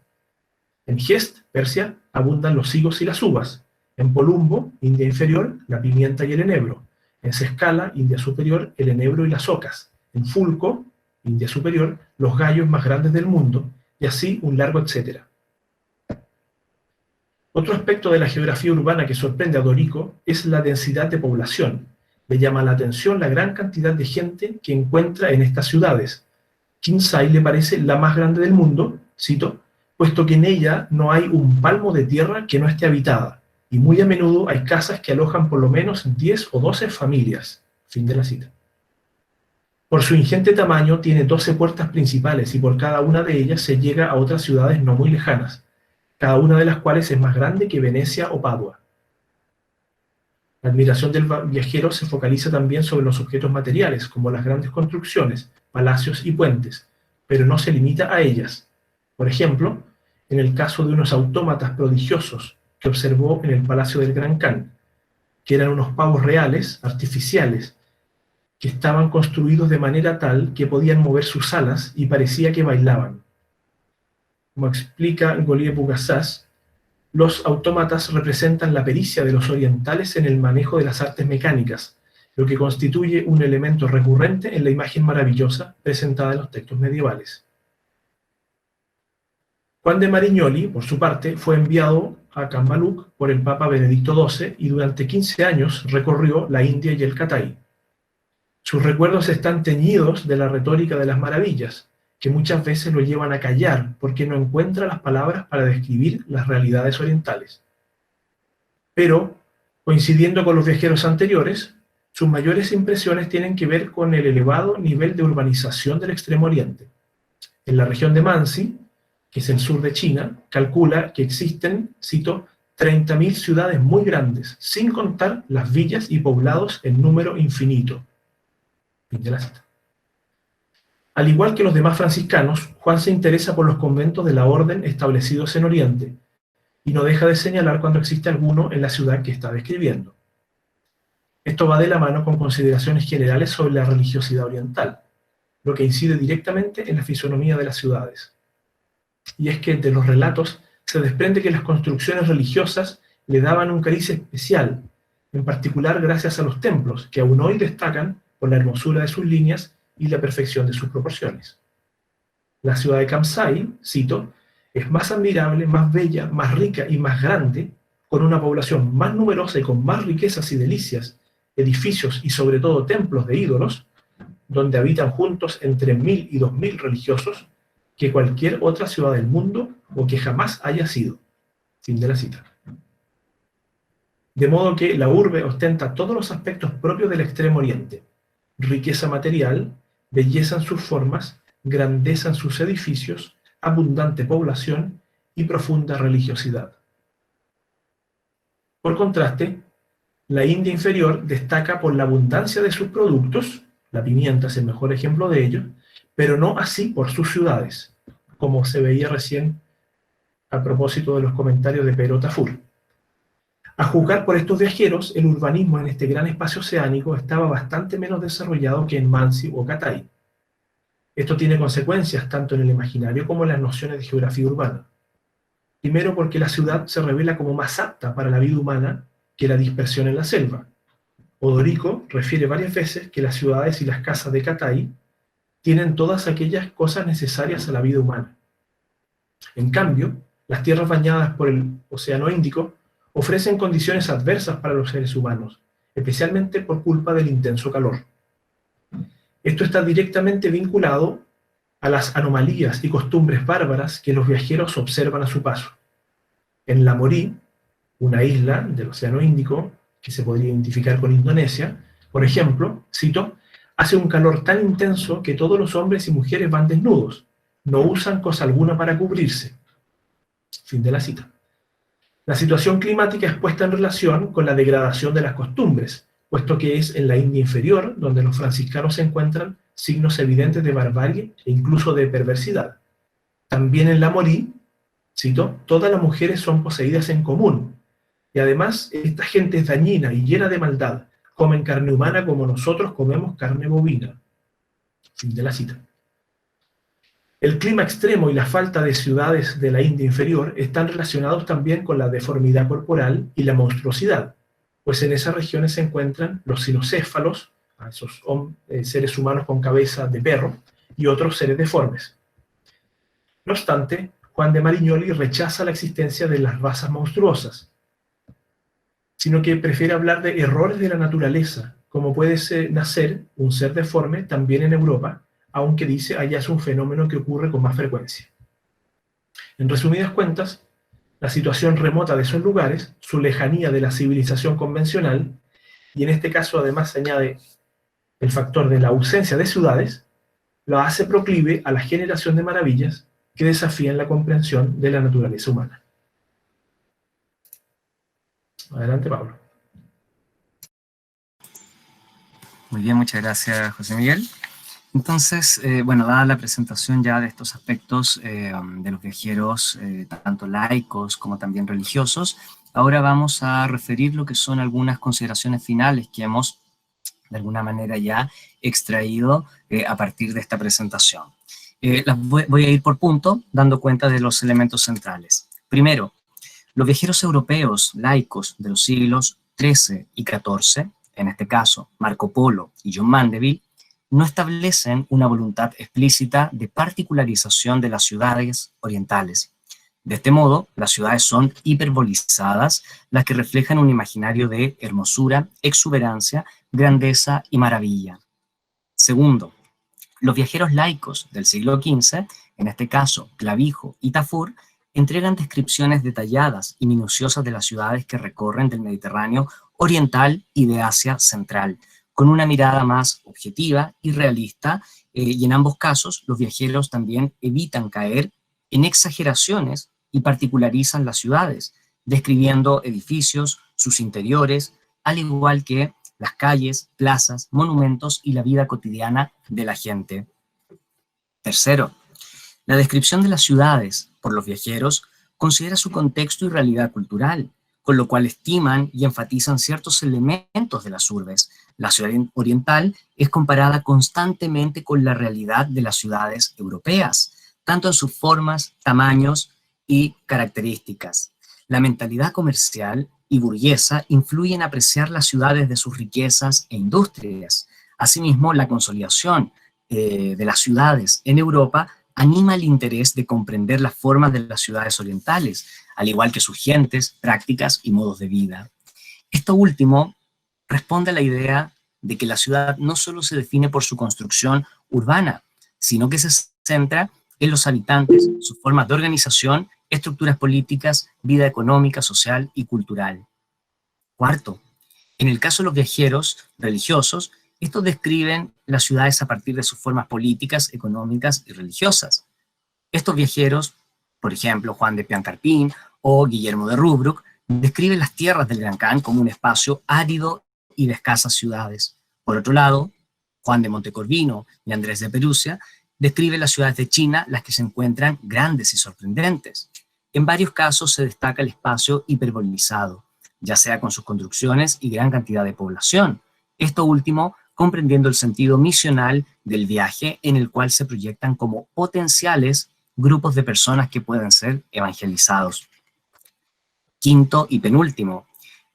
En Gest, Persia, abundan los higos y las uvas. En Polumbo, India inferior, la pimienta y el enebro. En Sescala, India superior, el enebro y las ocas. En Fulco, India superior, los gallos más grandes del mundo, y así un largo etcétera. Otro aspecto de la geografía urbana que sorprende a Odorico es la densidad de población. Le llama la atención la gran cantidad de gente que encuentra en estas ciudades. Kinsay le parece la más grande del mundo, cito, puesto que en ella no hay un palmo de tierra que no esté habitada, y muy a menudo hay casas que alojan por lo menos 10 o 12 familias. Fin de la cita. Por su ingente tamaño tiene 12 puertas principales y por cada una de ellas se llega a otras ciudades no muy lejanas, cada una de las cuales es más grande que Venecia o Padua. La admiración del viajero se focaliza también sobre los objetos materiales, como las grandes construcciones, palacios y puentes, pero no se limita a ellas. Por ejemplo, en el caso de unos autómatas prodigiosos que observó en el Palacio del Gran Khan, que eran unos pavos reales, artificiales, que estaban construidos de manera tal que podían mover sus alas y parecía que bailaban. Como explica Golier Bougassas, los autómatas representan la pericia de los orientales en el manejo de las artes mecánicas, lo que constituye un elemento recurrente en la imagen maravillosa presentada en los textos medievales. Juan de Marignoli, por su parte, fue enviado a Cambaluc por el Papa Benedicto XII y durante 15 años recorrió la India y el Catay. Sus recuerdos están teñidos de la retórica de las maravillas, que muchas veces lo llevan a callar porque no encuentra las palabras para describir las realidades orientales. Pero, coincidiendo con los viajeros anteriores, sus mayores impresiones tienen que ver con el elevado nivel de urbanización del Extremo Oriente. En la región de Mansi, que es el sur de China, calcula que existen, cito, 30.000 ciudades muy grandes, sin contar las villas y poblados en número infinito. Fin de la cita. Al igual que los demás franciscanos, Juan se interesa por los conventos de la orden establecidos en Oriente, y no deja de señalar cuando existe alguno en la ciudad que está describiendo. Esto va de la mano con consideraciones generales sobre la religiosidad oriental, lo que incide directamente en la fisonomía de las ciudades. Y es que de los relatos se desprende que las construcciones religiosas le daban un cariz especial, en particular gracias a los templos, que aún hoy destacan por la hermosura de sus líneas y la perfección de sus proporciones. La ciudad de Kansai, cito, es más admirable, más bella, más rica y más grande, con una población más numerosa y con más riquezas y delicias, edificios y sobre todo templos de ídolos, donde habitan juntos entre 1.000 y 2.000 religiosos, que cualquier otra ciudad del mundo o que jamás haya sido. Fin de la cita. De modo que la urbe ostenta todos los aspectos propios del Extremo Oriente: riqueza material, belleza en sus formas, grandeza en sus edificios, abundante población y profunda religiosidad. Por contraste, la India inferior destaca por la abundancia de sus productos, la pimienta es el mejor ejemplo de ello, pero no así por sus ciudades, como se veía recién a propósito de los comentarios de Pedro Tafur. A juzgar por estos viajeros, el urbanismo en este gran espacio oceánico estaba bastante menos desarrollado que en Mansi o Catay. Esto tiene consecuencias tanto en el imaginario como en las nociones de geografía urbana. Primero, porque la ciudad se revela como más apta para la vida humana que la dispersión en la selva. Odorico refiere varias veces que las ciudades y las casas de Catay tienen todas aquellas cosas necesarias a la vida humana. En cambio, las tierras bañadas por el Océano Índico ofrecen condiciones adversas para los seres humanos, especialmente por culpa del intenso calor. Esto está directamente vinculado a las anomalías y costumbres bárbaras que los viajeros observan a su paso. En Lamorí, una isla del Océano Índico, que se podría identificar con Indonesia, por ejemplo, cito, hace un calor tan intenso que todos los hombres y mujeres van desnudos, no usan cosa alguna para cubrirse. Fin de la cita. La situación climática es puesta en relación con la degradación de las costumbres, puesto que es en la India inferior donde los franciscanos encuentran signos evidentes de barbarie e incluso de perversidad. También en Lamorí, cito, todas las mujeres son poseídas en común, y además esta gente es dañina y llena de maldad, comen carne humana como nosotros comemos carne bovina. Fin de la cita. El clima extremo y la falta de ciudades de la India inferior están relacionados también con la deformidad corporal y la monstruosidad, pues en esas regiones se encuentran los sinocéfalos, esos seres humanos con cabeza de perro, y otros seres deformes. No obstante, Juan de Marignoli rechaza la existencia de las razas monstruosas, sino que prefiere hablar de errores de la naturaleza, como puede nacer un ser deforme también en Europa, aunque dice allá es un fenómeno que ocurre con más frecuencia. En resumidas cuentas, la situación remota de esos lugares, su lejanía de la civilización convencional, y en este caso además se añade el factor de la ausencia de ciudades, lo hace proclive a la generación de maravillas que desafían la comprensión de la naturaleza humana. Adelante, Pablo. Muy bien, muchas gracias, José Miguel. Entonces, bueno, dada la presentación ya de estos aspectos de los viajeros, tanto laicos como también religiosos, ahora vamos a referir lo que son algunas consideraciones finales que hemos, de alguna manera, ya extraído a partir de esta presentación. Las voy a ir por punto, dando cuenta de los elementos centrales. Primero, los viajeros europeos laicos de los siglos XIII y XIV, en este caso Marco Polo y John Mandeville, no establecen una voluntad explícita de particularización de las ciudades orientales. De este modo, las ciudades son hiperbolizadas, las que reflejan un imaginario de hermosura, exuberancia, grandeza y maravilla. Segundo, los viajeros laicos del siglo XV, en este caso Clavijo y Tafur, entregan descripciones detalladas y minuciosas de las ciudades que recorren del Mediterráneo oriental y de Asia central, con una mirada más objetiva y realista, y en ambos casos los viajeros también evitan caer en exageraciones y particularizan las ciudades, describiendo edificios, sus interiores, al igual que las calles, plazas, monumentos y la vida cotidiana de la gente. Tercero, la descripción de las ciudades por los viajeros considera su contexto y realidad cultural, con lo cual estiman y enfatizan ciertos elementos de las urbes. La ciudad oriental es comparada constantemente con la realidad de las ciudades europeas, tanto en sus formas, tamaños y características. La mentalidad comercial y burguesa influye en apreciar las ciudades de sus riquezas e industrias. Asimismo, la consolidación de las ciudades en Europa anima el interés de comprender las formas de las ciudades orientales, al igual que sus gentes, prácticas y modos de vida. Esto último responde a la idea de que la ciudad no solo se define por su construcción urbana, sino que se centra en los habitantes, sus formas de organización, estructuras políticas, vida económica, social y cultural. Cuarto, en el caso de los viajeros religiosos, estos describen las ciudades a partir de sus formas políticas, económicas y religiosas. Estos viajeros, por ejemplo, Juan de Piancarpín o Guillermo de Rubruck, describen las tierras del Gran Khan como un espacio árido y de escasas ciudades. Por otro lado, Juan de Montecorvino y Andrés de Perusia describen las ciudades de China, las que se encuentran grandes y sorprendentes. En varios casos se destaca el espacio hiperbolizado, ya sea con sus construcciones y gran cantidad de población. Esto último comprendiendo el sentido misional del viaje, en el cual se proyectan como potenciales grupos de personas que pueden ser evangelizados. Quinto y penúltimo,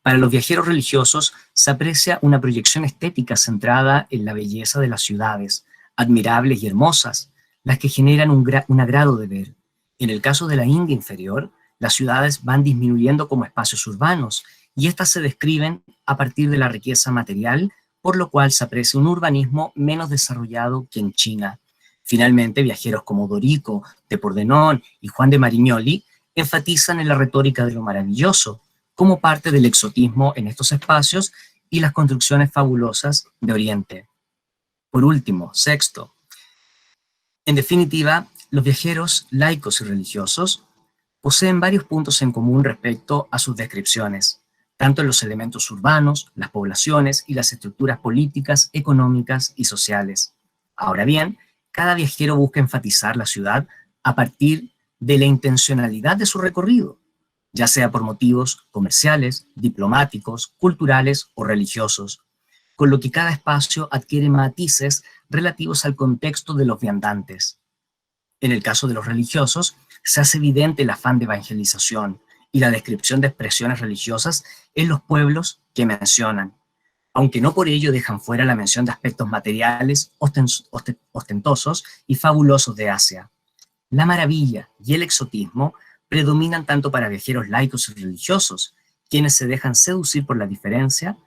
para los viajeros religiosos se aprecia una proyección estética centrada en la belleza de las ciudades, admirables y hermosas, las que generan un agrado de ver. En el caso de la India inferior, las ciudades van disminuyendo como espacios urbanos, y estas se describen a partir de la riqueza material, por lo cual se aprecia un urbanismo menos desarrollado que en China. Finalmente, viajeros como Dorico, de Pordenón y Juan de Marignoli enfatizan en la retórica de lo maravilloso, como parte del exotismo en estos espacios y las construcciones fabulosas de Oriente. Por último, sexto, en definitiva, los viajeros laicos y religiosos poseen varios puntos en común respecto a sus descripciones, tanto en los elementos urbanos, las poblaciones y las estructuras políticas, económicas y sociales. Ahora bien, cada viajero busca enfatizar la ciudad a partir de la intencionalidad de su recorrido, ya sea por motivos comerciales, diplomáticos, culturales o religiosos, con lo que cada espacio adquiere matices relativos al contexto de los viandantes. En el caso de los religiosos, se hace evidente el afán de evangelización y la descripción de expresiones religiosas en los pueblos que mencionan, aunque no por ello dejan fuera la mención de aspectos materiales ostentosos y fabulosos de Asia. La maravilla y el exotismo predominan tanto para viajeros laicos y religiosos, quienes se dejan seducir por la diferencia,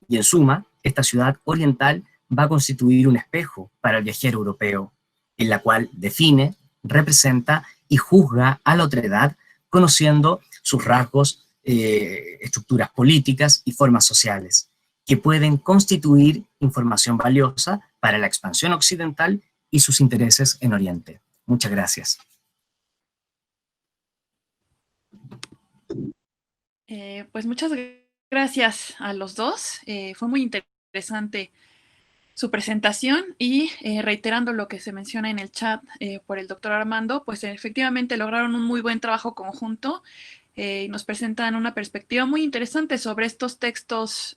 y en suma, esta ciudad oriental va a constituir un espejo para el viajero europeo, en la cual define, representa y juzga a la otredad, conociendo sus rasgos, estructuras políticas y formas sociales, que pueden constituir información valiosa para la expansión occidental y sus intereses en Oriente. Muchas gracias. Pues muchas gracias a los dos. Fue muy interesante su presentación y reiterando lo que se menciona en el chat por el doctor Armando, pues efectivamente lograron un muy buen trabajo conjunto y nos presentan una perspectiva muy interesante sobre estos textos,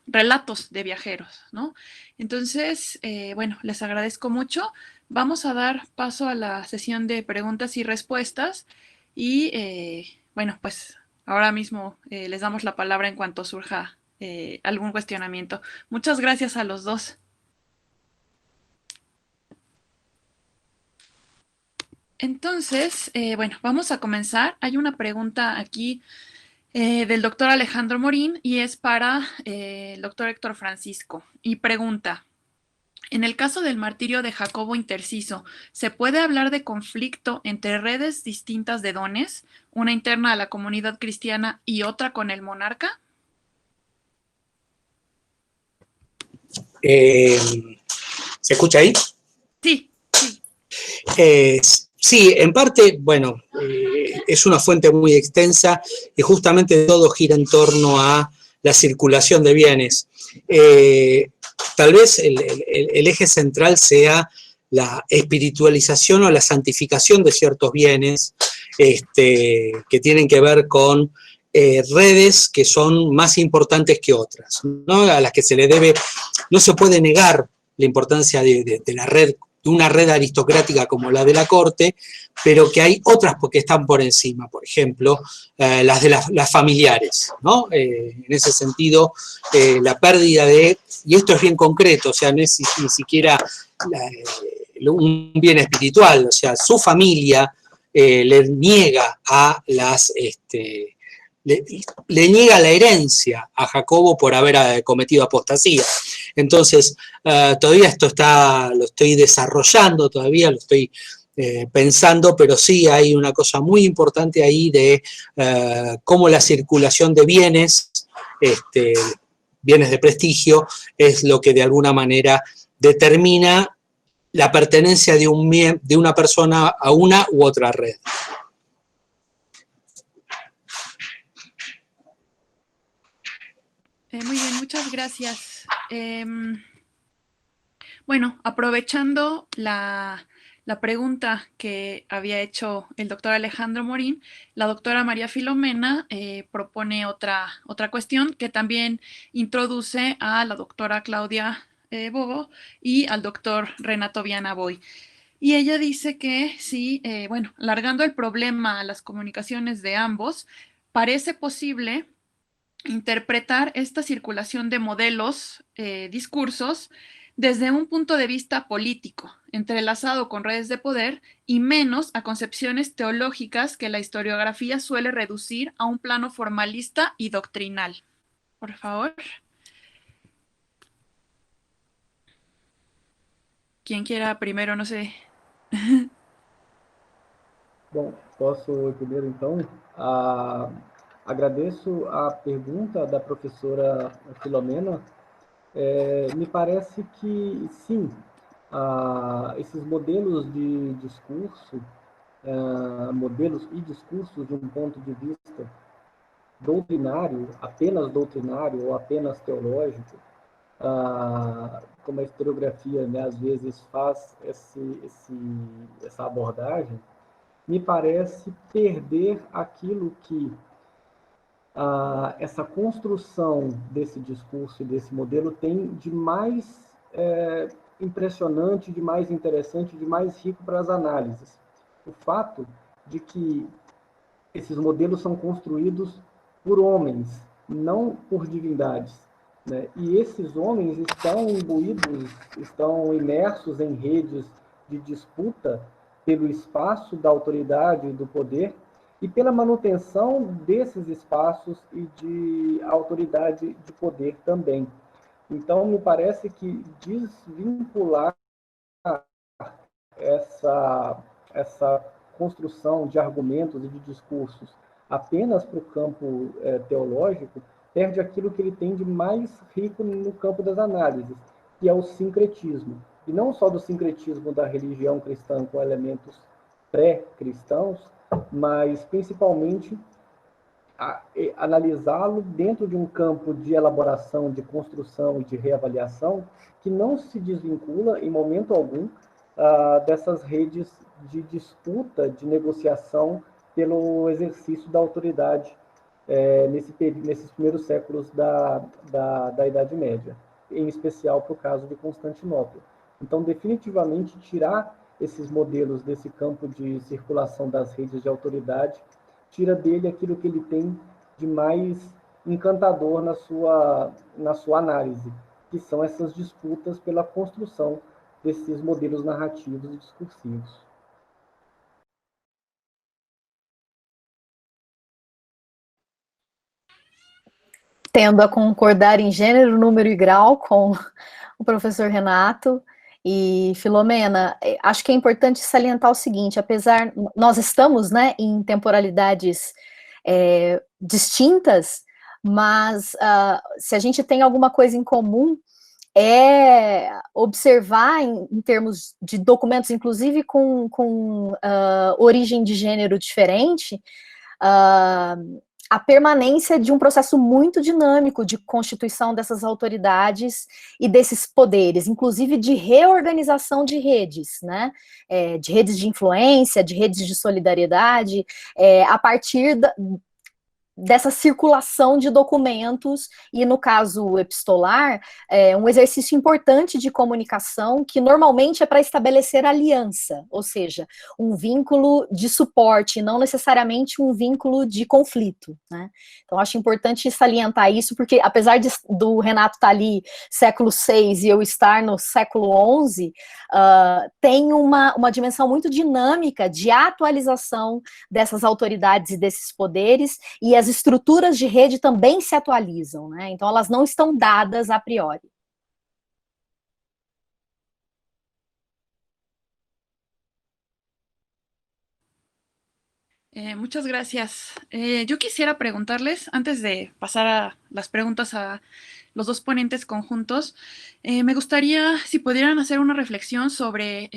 relatos de viajeros, ¿no? Entonces, bueno, les agradezco mucho. Vamos a dar paso a la sesión de preguntas y respuestas y, bueno, pues ahora mismo les damos la palabra en cuanto surja algún cuestionamiento. Muchas gracias a los dos. Entonces, bueno, vamos a comenzar. Hay una pregunta aquí del doctor Alejandro Morín y es para el doctor Héctor Francisco. Y pregunta, En el caso del martirio de Jacobo Interciso, ¿se puede hablar de conflicto entre redes distintas de dones, una interna a la comunidad cristiana y otra con el monarca? ¿Se escucha ahí? Sí, sí. Sí, en parte, bueno, es una fuente muy extensa y justamente todo gira en torno a la circulación de bienes. Tal vez el eje central sea la espiritualización o la santificación de ciertos bienes que tienen que ver con redes que son más importantes que otras, ¿no? A las que se le debe, no se puede negar la importancia de la red, de una red aristocrática como la de la corte, pero que hay otras que están por encima, por ejemplo, las de las familiares, ¿no? En ese sentido, la pérdida de, y esto es bien concreto, o sea, no es ni siquiera un bien espiritual, o sea, su familia le niega a las, le niega la herencia a Jacobo por haber cometido apostasía. Entonces, todavía esto lo estoy desarrollando, todavía lo estoy pensando, pero sí hay una cosa muy importante ahí de cómo la circulación de bienes, bienes de prestigio, es lo que de alguna manera determina la pertenencia de una persona a una u otra red. Muy bien, muchas gracias. Bueno, aprovechando la pregunta que había hecho el doctor Alejandro Morín, la doctora María Filomena propone otra cuestión que también introduce a la doctora Claudia Bobo y al doctor Renato Viana Boy. Y ella dice que sí, bueno, alargando el problema a las comunicaciones de ambos, parece posible interpretar esta circulación de modelos, discursos, desde un punto de vista político, entrelazado con redes de poder y menos a concepciones teológicas que la historiografía suele reducir a un plano formalista y doctrinal. Por favor. ¿Quién quiera primero? No sé. Bom, posso primeiro então? Agradeço a pergunta da professora Filomena. Me parece que sim, esses modelos de discurso, modelos e discursos de um ponto de vista doutrinário, apenas doutrinário ou apenas teológico, como a historiografia, né, às vezes faz essa abordagem, me parece perder aquilo que essa construção desse discurso e desse modelo tem de mais impressionante, de mais interessante, de mais rico para as análises. O fato de que esses modelos são construídos por homens, não por divindades, né? E esses homens estão imbuídos, estão imersos em redes de disputa pelo espaço da autoridade e do poder e pela manutenção desses espaços e de autoridade de poder também. Então, me parece que desvincular essa construção de argumentos e de discursos apenas para o campo teológico, perde aquilo que ele tem de mais rico no campo das análises, que é o sincretismo. E não só do sincretismo da religião cristã com elementos pré-cristãos, mas principalmente analisá-lo dentro de um campo de elaboração, de construção e de reavaliação que não se desvincula em momento algum dessas redes de disputa, de negociação pelo exercício da autoridade nesses primeiros séculos da Idade Média, em especial para o caso de Constantinopla. Então, definitivamente, tirar esses modelos desse campo de circulação das redes de autoridade tira dele aquilo que ele tem de mais encantador na sua análise, que são essas disputas pela construção desses modelos narrativos e discursivos. Tendo a concordar em gênero, número e grau com o professor Renato. E, Filomena, acho que é importante salientar o seguinte, apesar, nós estamos, né, em temporalidades distintas, mas se a gente tem alguma coisa em comum, é observar em termos de documentos, inclusive com origem de gênero diferente, a permanência de um processo muito dinâmico de constituição dessas autoridades e desses poderes, inclusive de reorganização de redes, né? De redes de influência, de redes de solidariedade, a partir dessa circulação de documentos, e no caso epistolar, um exercício importante de comunicação que normalmente é para estabelecer aliança, ou seja, um vínculo de suporte, não necessariamente um vínculo de conflito, né? Então acho importante salientar isso, porque apesar do Renato estar ali século VI e eu estar no século XI, tem uma dimensão muito dinâmica de atualização dessas autoridades e desses poderes, e as estruturas de rede também se atualizam, né? Então elas não estão dadas a priori. Muchas gracias. Yo quisiera preguntarles, antes de pasar a las preguntas a los dos ponentes conjuntos, me gustaría si pudieran hacer una reflexión sobre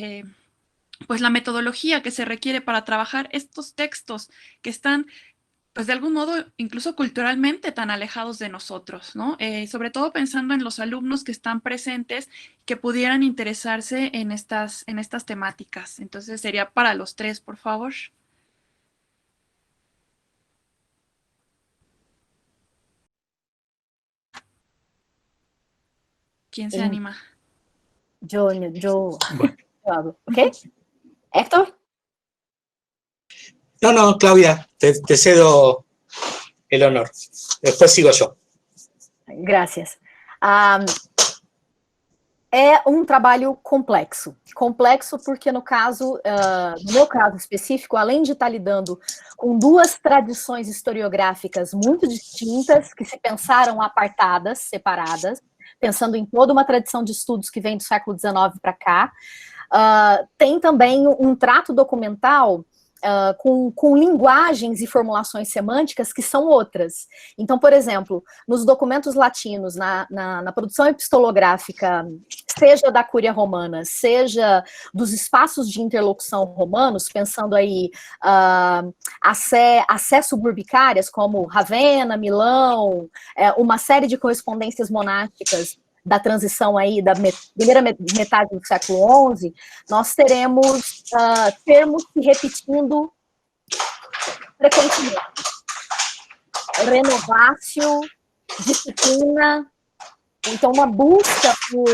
pues la metodología que se requiere para trabajar estos textos que están, pues de algún modo, incluso culturalmente tan alejados de nosotros, ¿no? Sobre todo pensando en los alumnos que están presentes, que pudieran interesarse en estas temáticas. Entonces sería para los tres, por favor. ¿Quién se anima? Yo hablo, ¿ok? ¿Héctor? No, Claudia, te cedo el honor. Después sigo yo. Gracias. É um trabalho complexo. Complexo porque, no meu caso específico, além de estar lidando com duas tradições historiográficas muito distintas, que se pensaram apartadas, separadas, pensando em toda uma tradição de estudos que vem do século XIX para cá, tem também um trato documental com linguagens e formulações semânticas que são outras. Então, por exemplo, nos documentos latinos, na produção epistolográfica, seja da Cúria Romana, seja dos espaços de interlocução romanos, pensando aí as sé suburbicárias, como Ravenna, Milão, uma série de correspondências monásticas da transição aí da primeira metade do século XI, nós teremos termos se repetindo frequentemente. Renovácio, disciplina, então uma busca por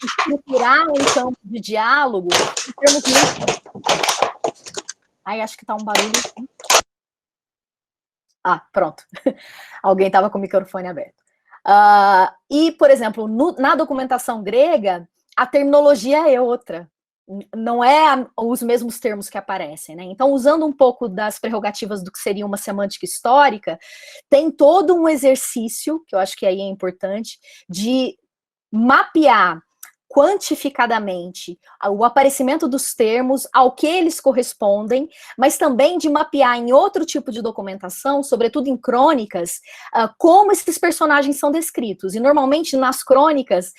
estruturar um campo de diálogo em termos muito... Ai, acho que tá um barulho. Pronto. Alguém estava com o microfone aberto. E, por exemplo, na documentação grega, a terminologia é outra. Não é os mesmos termos que aparecem, né? Então, usando um pouco das prerrogativas do que seria uma semântica histórica, tem todo um exercício, que eu acho que aí é importante, de mapear quantificadamente o aparecimento dos termos, ao que eles correspondem, mas também de mapear em outro tipo de documentação, sobretudo em crônicas, como esses personagens são descritos. E normalmente nas crônicas,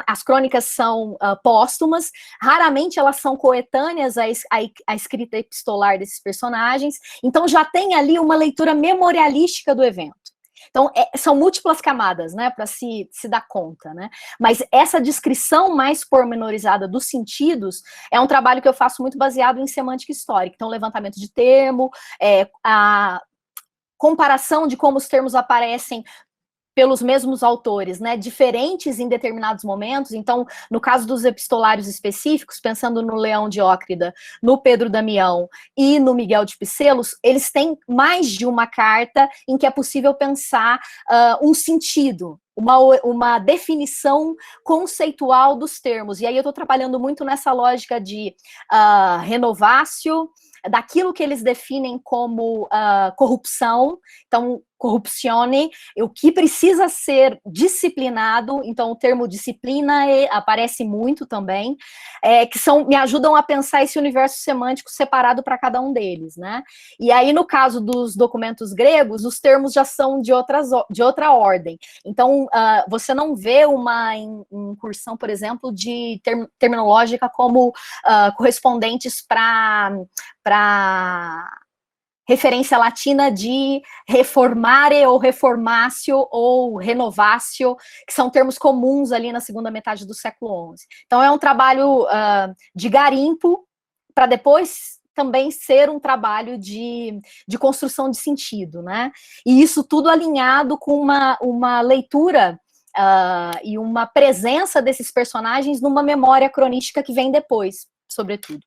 as crônicas são póstumas, raramente elas são coetâneas à escrita epistolar desses personagens, então já tem ali uma leitura memorialística do evento. Então, são múltiplas camadas, né, para se dar conta, né? Mas essa descrição mais pormenorizada dos sentidos é um trabalho que eu faço muito baseado em semântica histórica. Então, levantamento de termo, a comparação de como os termos aparecem pelos mesmos autores, né, diferentes em determinados momentos. Então, no caso dos epistolários específicos, pensando no Leão de Ócrida, no Pedro Damião e no Miguel de Pseulos, eles têm mais de uma carta em que é possível pensar um sentido, uma definição conceitual dos termos. E aí eu estou trabalhando muito nessa lógica de renovácio, daquilo que eles definem como corrupção, então, corruptione, o que precisa ser disciplinado, então o termo disciplina aparece muito também, que me ajudam a pensar esse universo semântico separado para cada um deles, né? E aí, no caso dos documentos gregos, os termos já são de outra ordem. Então, você não vê uma incursão, por exemplo, de terminológica como correspondentes para referência latina de reformare ou reformatio ou renovatio, que são termos comuns ali na segunda metade do século XI. Então, é um trabalho de garimpo para depois também ser um trabalho de construção de sentido, né? E isso tudo alinhado com uma leitura e uma presença desses personagens numa memória cronística que vem depois, sobretudo.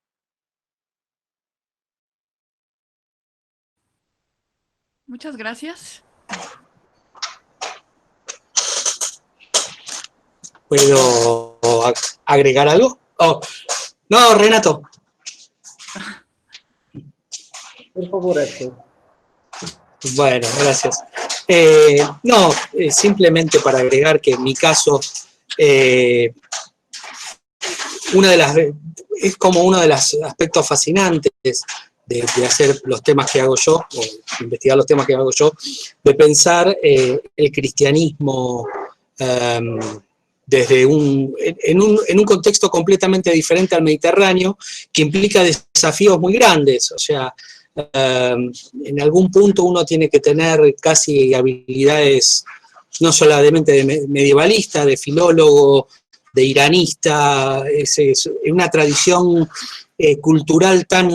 Muchas gracias. ¿Puedo agregar algo? Oh, no, Renato. Por favor, Héctor. Bueno, gracias. No, simplemente para agregar que en mi caso, es como uno de los aspectos fascinantes de hacer los temas que hago yo, o investigar los temas que hago yo, de pensar el cristianismo desde en un contexto completamente diferente al Mediterráneo, que implica desafíos muy grandes. O sea, en algún punto uno tiene que tener casi habilidades no solamente de medievalista, de filólogo, de iranista, es una tradición cultural tan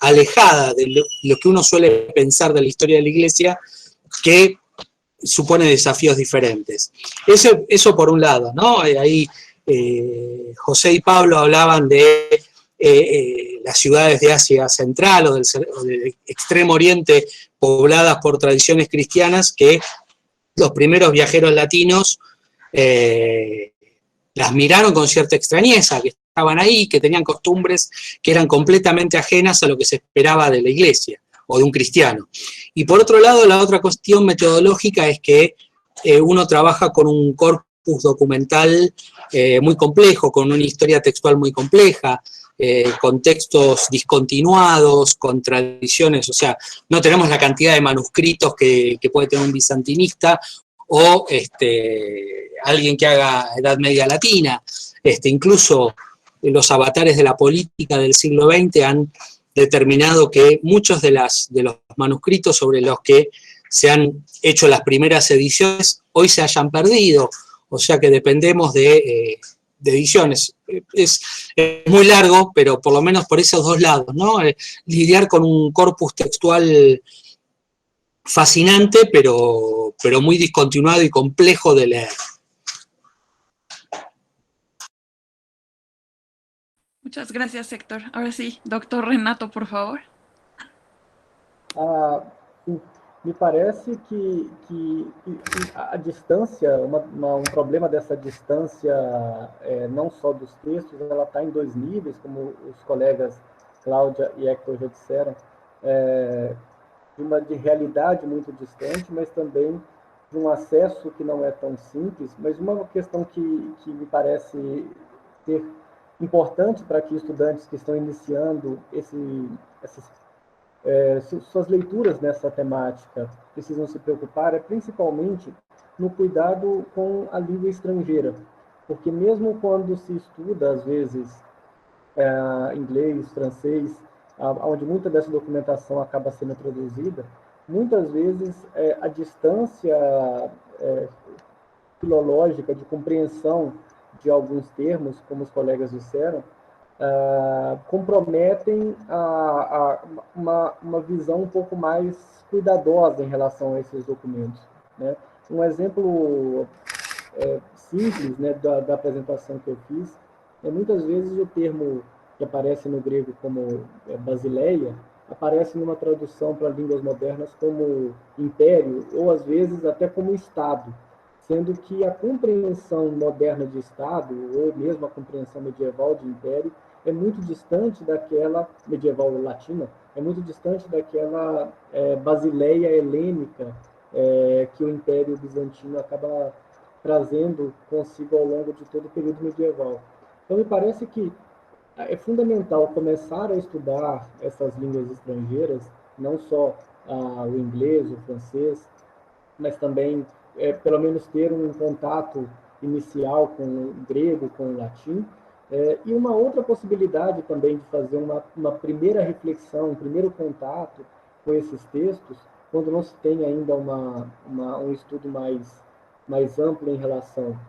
alejada de lo que uno suele pensar de la historia de la Iglesia, que supone desafíos diferentes. Eso por un lado, ¿no? Ahí José y Pablo hablaban de las ciudades de Asia Central o del Extremo Oriente pobladas por tradiciones cristianas, que los primeros viajeros latinos las miraron con cierta extrañeza, que estaban ahí, que tenían costumbres que eran completamente ajenas a lo que se esperaba de la Iglesia o de un cristiano. Y por otro lado, la otra cuestión metodológica es que uno trabaja con un corpus documental muy complejo, con una historia textual muy compleja, con textos discontinuados, con tradiciones, o sea, no tenemos la cantidad de manuscritos que puede tener un bizantinista o alguien que haga Edad Media Latina. Incluso los avatares de la política del siglo XX han determinado que muchos de los manuscritos sobre los que se han hecho las primeras ediciones hoy se hayan perdido, o sea que dependemos de ediciones. Es muy largo, pero por lo menos por esos dos lados, ¿no? Lidiar con un corpus textual fascinante, pero muy discontinuado y complejo de leer. Muchas gracias, Héctor. Ahora sí, doctor Renato, por favor. Me parece que a distância, um problema dessa distância, não só dos textos, ela está em dois níveis, como os colegas Cláudia e Héctor já disseram, de realidade muito distante, mas também de um acesso que não é tão simples. Mas uma questão que me parece ser importante para que estudantes que estão iniciando suas leituras nessa temática precisam se preocupar é principalmente no cuidado com a língua estrangeira, porque mesmo quando se estuda, às vezes, inglês, francês, onde muita dessa documentação acaba sendo traduzida, muitas vezes a distância filológica de compreensão de alguns termos, como os colegas disseram, comprometem uma visão um pouco mais cuidadosa em relação a esses documentos, né? Um exemplo simples, né, da apresentação que eu fiz, muitas vezes o termo que aparece no grego como basileia aparece numa tradução para línguas modernas como império, ou às vezes até como Estado, sendo que a compreensão moderna de Estado, ou mesmo a compreensão medieval de império, é muito distante daquela medieval latina, é muito distante daquela Basileia helênica que o Império Bizantino acaba trazendo consigo ao longo de todo o período medieval. Então, me parece que é fundamental começar a estudar essas línguas estrangeiras, não só o inglês, o francês, mas também, pelo menos, ter um contato inicial com o grego, com o latim. E uma outra possibilidade também de fazer uma primeira reflexão, um primeiro contato com esses textos, quando não se tem ainda um estudo mais amplo em relação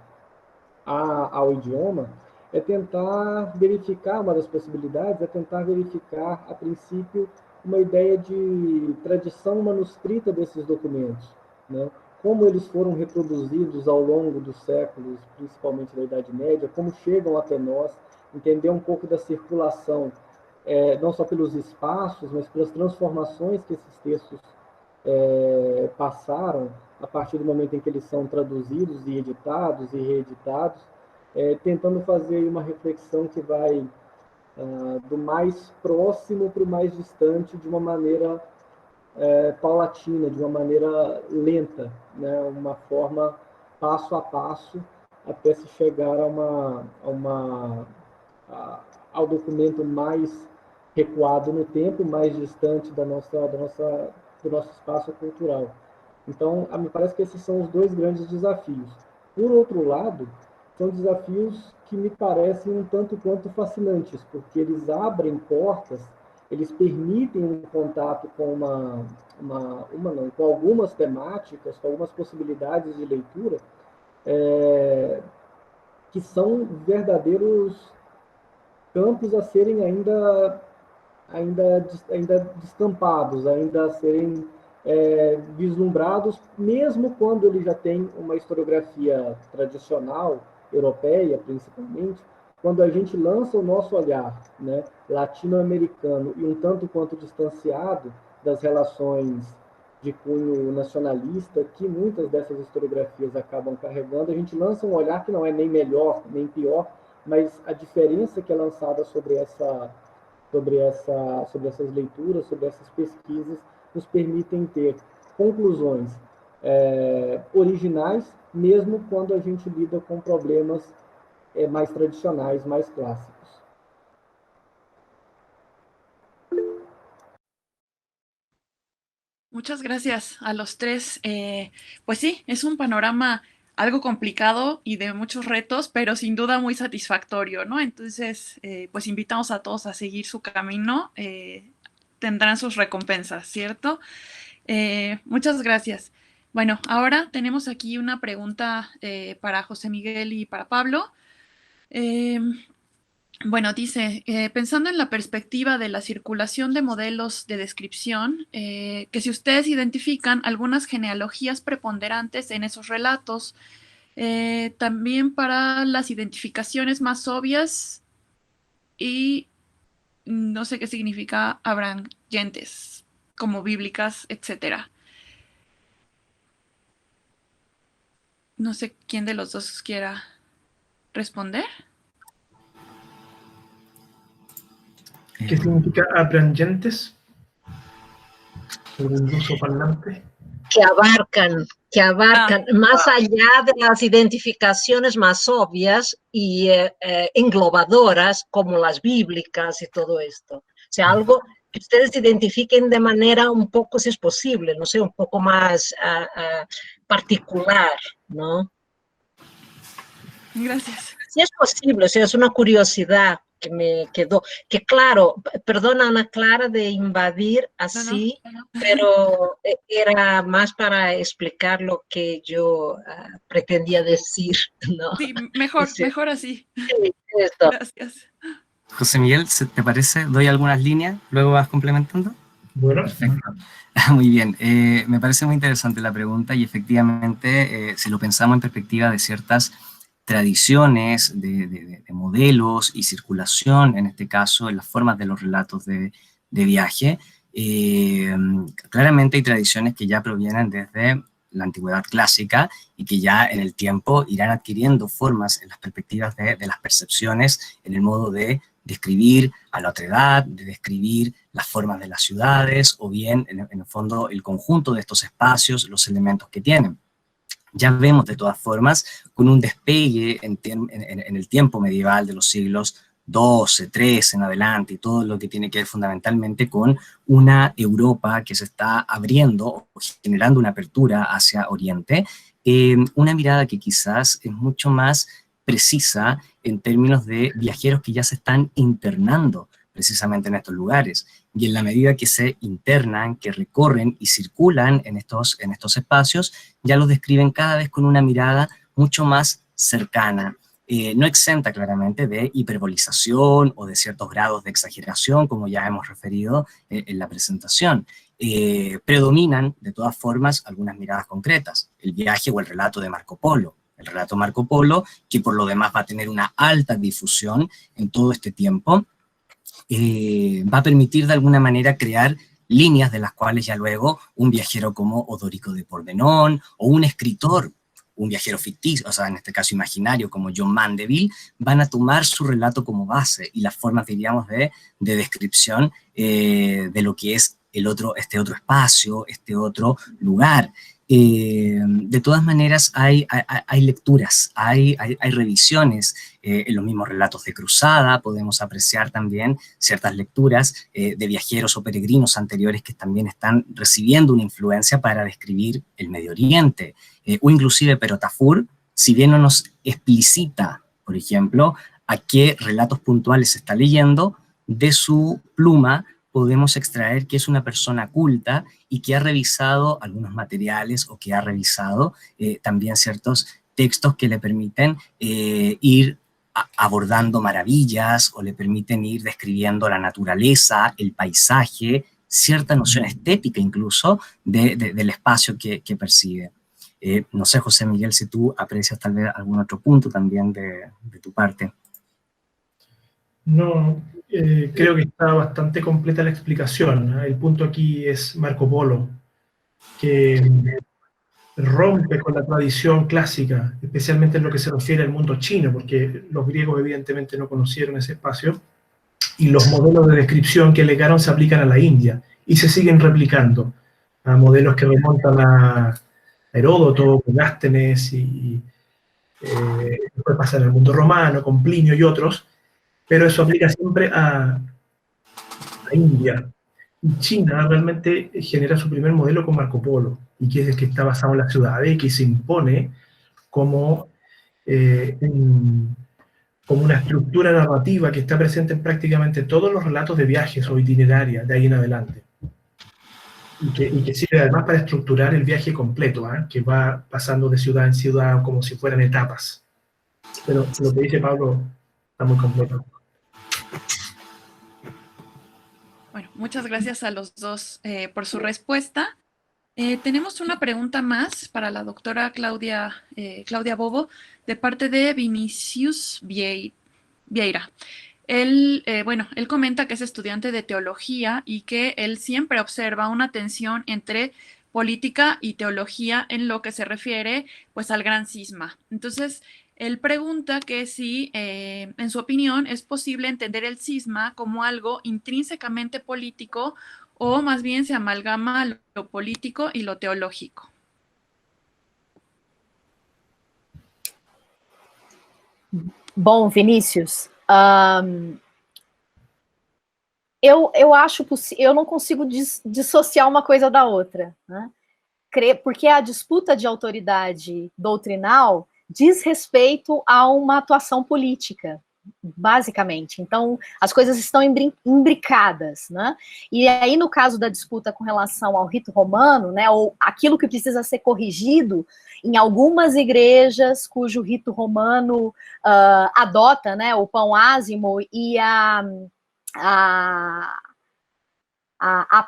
ao idioma, é tentar verificar, uma das possibilidades é tentar verificar, a princípio, uma ideia de tradição manuscrita desses documentos, né? Como eles foram reproduzidos ao longo dos séculos, principalmente da Idade Média, como chegam até nós, entender um pouco da circulação, não só pelos espaços, mas pelas transformações que esses textos passaram a partir do momento em que eles são traduzidos e editados e reeditados, tentando fazer uma reflexão que vai do mais próximo para o mais distante de uma maneira paulatina, de uma maneira lenta, né? Uma forma passo a passo, até se chegar ao documento mais recuado no tempo, mais distante do nosso espaço cultural. Então, me parece que esses são os dois grandes desafios. Por outro lado, são desafios que me parecem um tanto quanto fascinantes, porque eles abrem portas, eles permitem um contato com com algumas temáticas, com algumas possibilidades de leitura, que são verdadeiros campos a serem ainda destampados, ainda a serem vislumbrados, mesmo quando ele já tem uma historiografia tradicional, europeia principalmente, quando a gente lança o nosso olhar, né, latino-americano e um tanto quanto distanciado das relações de cunho nacionalista que muitas dessas historiografias acabam carregando, a gente lança um olhar que não é nem melhor nem pior, mas a diferença que é lançada sobre essas leituras, sobre essas pesquisas, nos permitem ter conclusões originais, mesmo quando a gente lida com problemas mais tradicionais, mais clássicos. Muchas gracias a los tres. Pues sí, es un panorama algo complicado y de muchos retos, pero sin duda muy satisfactorio, ¿no? Entonces, pues invitamos a todos a seguir su camino, tendrán sus recompensas, ¿cierto? Muchas gracias. Bueno, ahora tenemos aquí una pregunta para José Miguel y para Pablo. Bueno, dice, pensando en la perspectiva de la circulación de modelos de descripción, que si ustedes identifican algunas genealogías preponderantes en esos relatos, también para las identificaciones más obvias y no sé qué significa abrangentes, como bíblicas, etcétera. No sé quién de los dos quiera responder. ¿Qué significa abrangentes? ¿Un uso parlante? Que abarcan más allá de las identificaciones más obvias y englobadoras como las bíblicas y todo esto. O sea, algo que ustedes identifiquen de manera un poco, si es posible, no sé, un poco más particular, ¿no? Gracias. Si es posible, o sea, es una curiosidad que me quedó, que claro, perdona Ana Clara de invadir así, no. Pero era más para explicar lo que yo pretendía decir, ¿no? Sí, mejor así. Sí, esto. Gracias. José Miguel, ¿te parece? ¿Doy algunas líneas? ¿Luego vas complementando? Bueno. Perfecto. Muy bien. Me parece muy interesante la pregunta y efectivamente, si lo pensamos en perspectiva de ciertas tradiciones, de modelos y circulación, en este caso, en las formas de los relatos de viaje, claramente hay tradiciones que ya provienen desde la antigüedad clásica y que ya en el tiempo irán adquiriendo formas en las perspectivas de las percepciones, en el modo de describir a la otredad, de describir las formas de las ciudades, o bien, en el fondo, el conjunto de estos espacios, los elementos que tienen. Ya vemos, de todas formas, con un despegue en el tiempo medieval de los siglos XII, XIII en adelante, y todo lo que tiene que ver fundamentalmente con una Europa que se está abriendo, o generando una apertura hacia Oriente, una mirada que quizás es mucho más precisa en términos de viajeros que ya se están internando precisamente en estos lugares. Y en la medida que se internan, que recorren y circulan en estos espacios, ya los describen cada vez con una mirada mucho más cercana, no exenta claramente de hiperbolización o de ciertos grados de exageración, como ya hemos referido en la presentación. Predominan, de todas formas, algunas miradas concretas, el viaje o el relato de Marco Polo. El relato Marco Polo, que por lo demás va a tener una alta difusión en todo este tiempo, va a permitir de alguna manera crear líneas de las cuales ya luego un viajero como Odorico de Pordenón, o un escritor, un viajero ficticio, o sea, en este caso imaginario, como John Mandeville, van a tomar su relato como base, y las formas, diríamos, de descripción de lo que es este otro espacio, este otro lugar. De todas maneras, hay lecturas, hay revisiones, en los mismos relatos de cruzada podemos apreciar también ciertas lecturas de viajeros o peregrinos anteriores que también están recibiendo una influencia para describir el Medio Oriente, o inclusive Pero Tafur, si bien no nos explicita, por ejemplo, a qué relatos puntuales se está leyendo, de su pluma podemos extraer que es una persona culta y que ha revisado algunos materiales, o que ha revisado también ciertos textos que le permiten ir abordando maravillas, o le permiten ir describiendo la naturaleza, el paisaje, cierta noción estética incluso del espacio que percibe. No sé, José Miguel, si tú aprecias tal vez algún otro punto también de tu parte. No, creo que está bastante completa la explicación, ¿eh? El punto aquí es Marco Polo, que rompe con la tradición clásica, especialmente en lo que se refiere al mundo chino, porque los griegos evidentemente no conocieron ese espacio, y los modelos de descripción que legaron se aplican a la India, y se siguen replicando, a modelos que remontan a Heródoto, Megástenes, y después pasan al mundo romano, con Plinio y otros, pero eso aplica siempre a India. Y China realmente genera su primer modelo con Marco Polo, y que es el que está basado en las ciudades, y que se impone como, como una estructura narrativa que está presente en prácticamente todos los relatos de viajes o itinerarias de ahí en adelante. Y que sirve además para estructurar el viaje completo, ¿eh? Que va pasando de ciudad en ciudad como si fueran etapas. Pero lo que dice Pablo está muy completo. Bueno, muchas gracias a los dos por su respuesta. Tenemos una pregunta más para la doctora Claudia Bobo, de parte de Vinicius Vieira. Él comenta que es estudiante de teología y que él siempre observa una tensión entre política y teología en lo que se refiere, pues, al gran cisma. Entonces, él pregunta que si, en su opinión, es posible entender el cisma como algo intrínsecamente político, o más bien se amalgama lo político y lo teológico. Bom, Vinícius, eu acho possível, eu não consigo dissociar uma coisa da outra, né? Porque a disputa de autoridade doutrinal diz respeito a uma atuação política, basicamente. Então, as coisas estão imbricadas, né? E aí, no caso da disputa com relação ao rito romano, né, ou aquilo que precisa ser corrigido em algumas igrejas cujo rito romano adota, né, o pão ázimo e a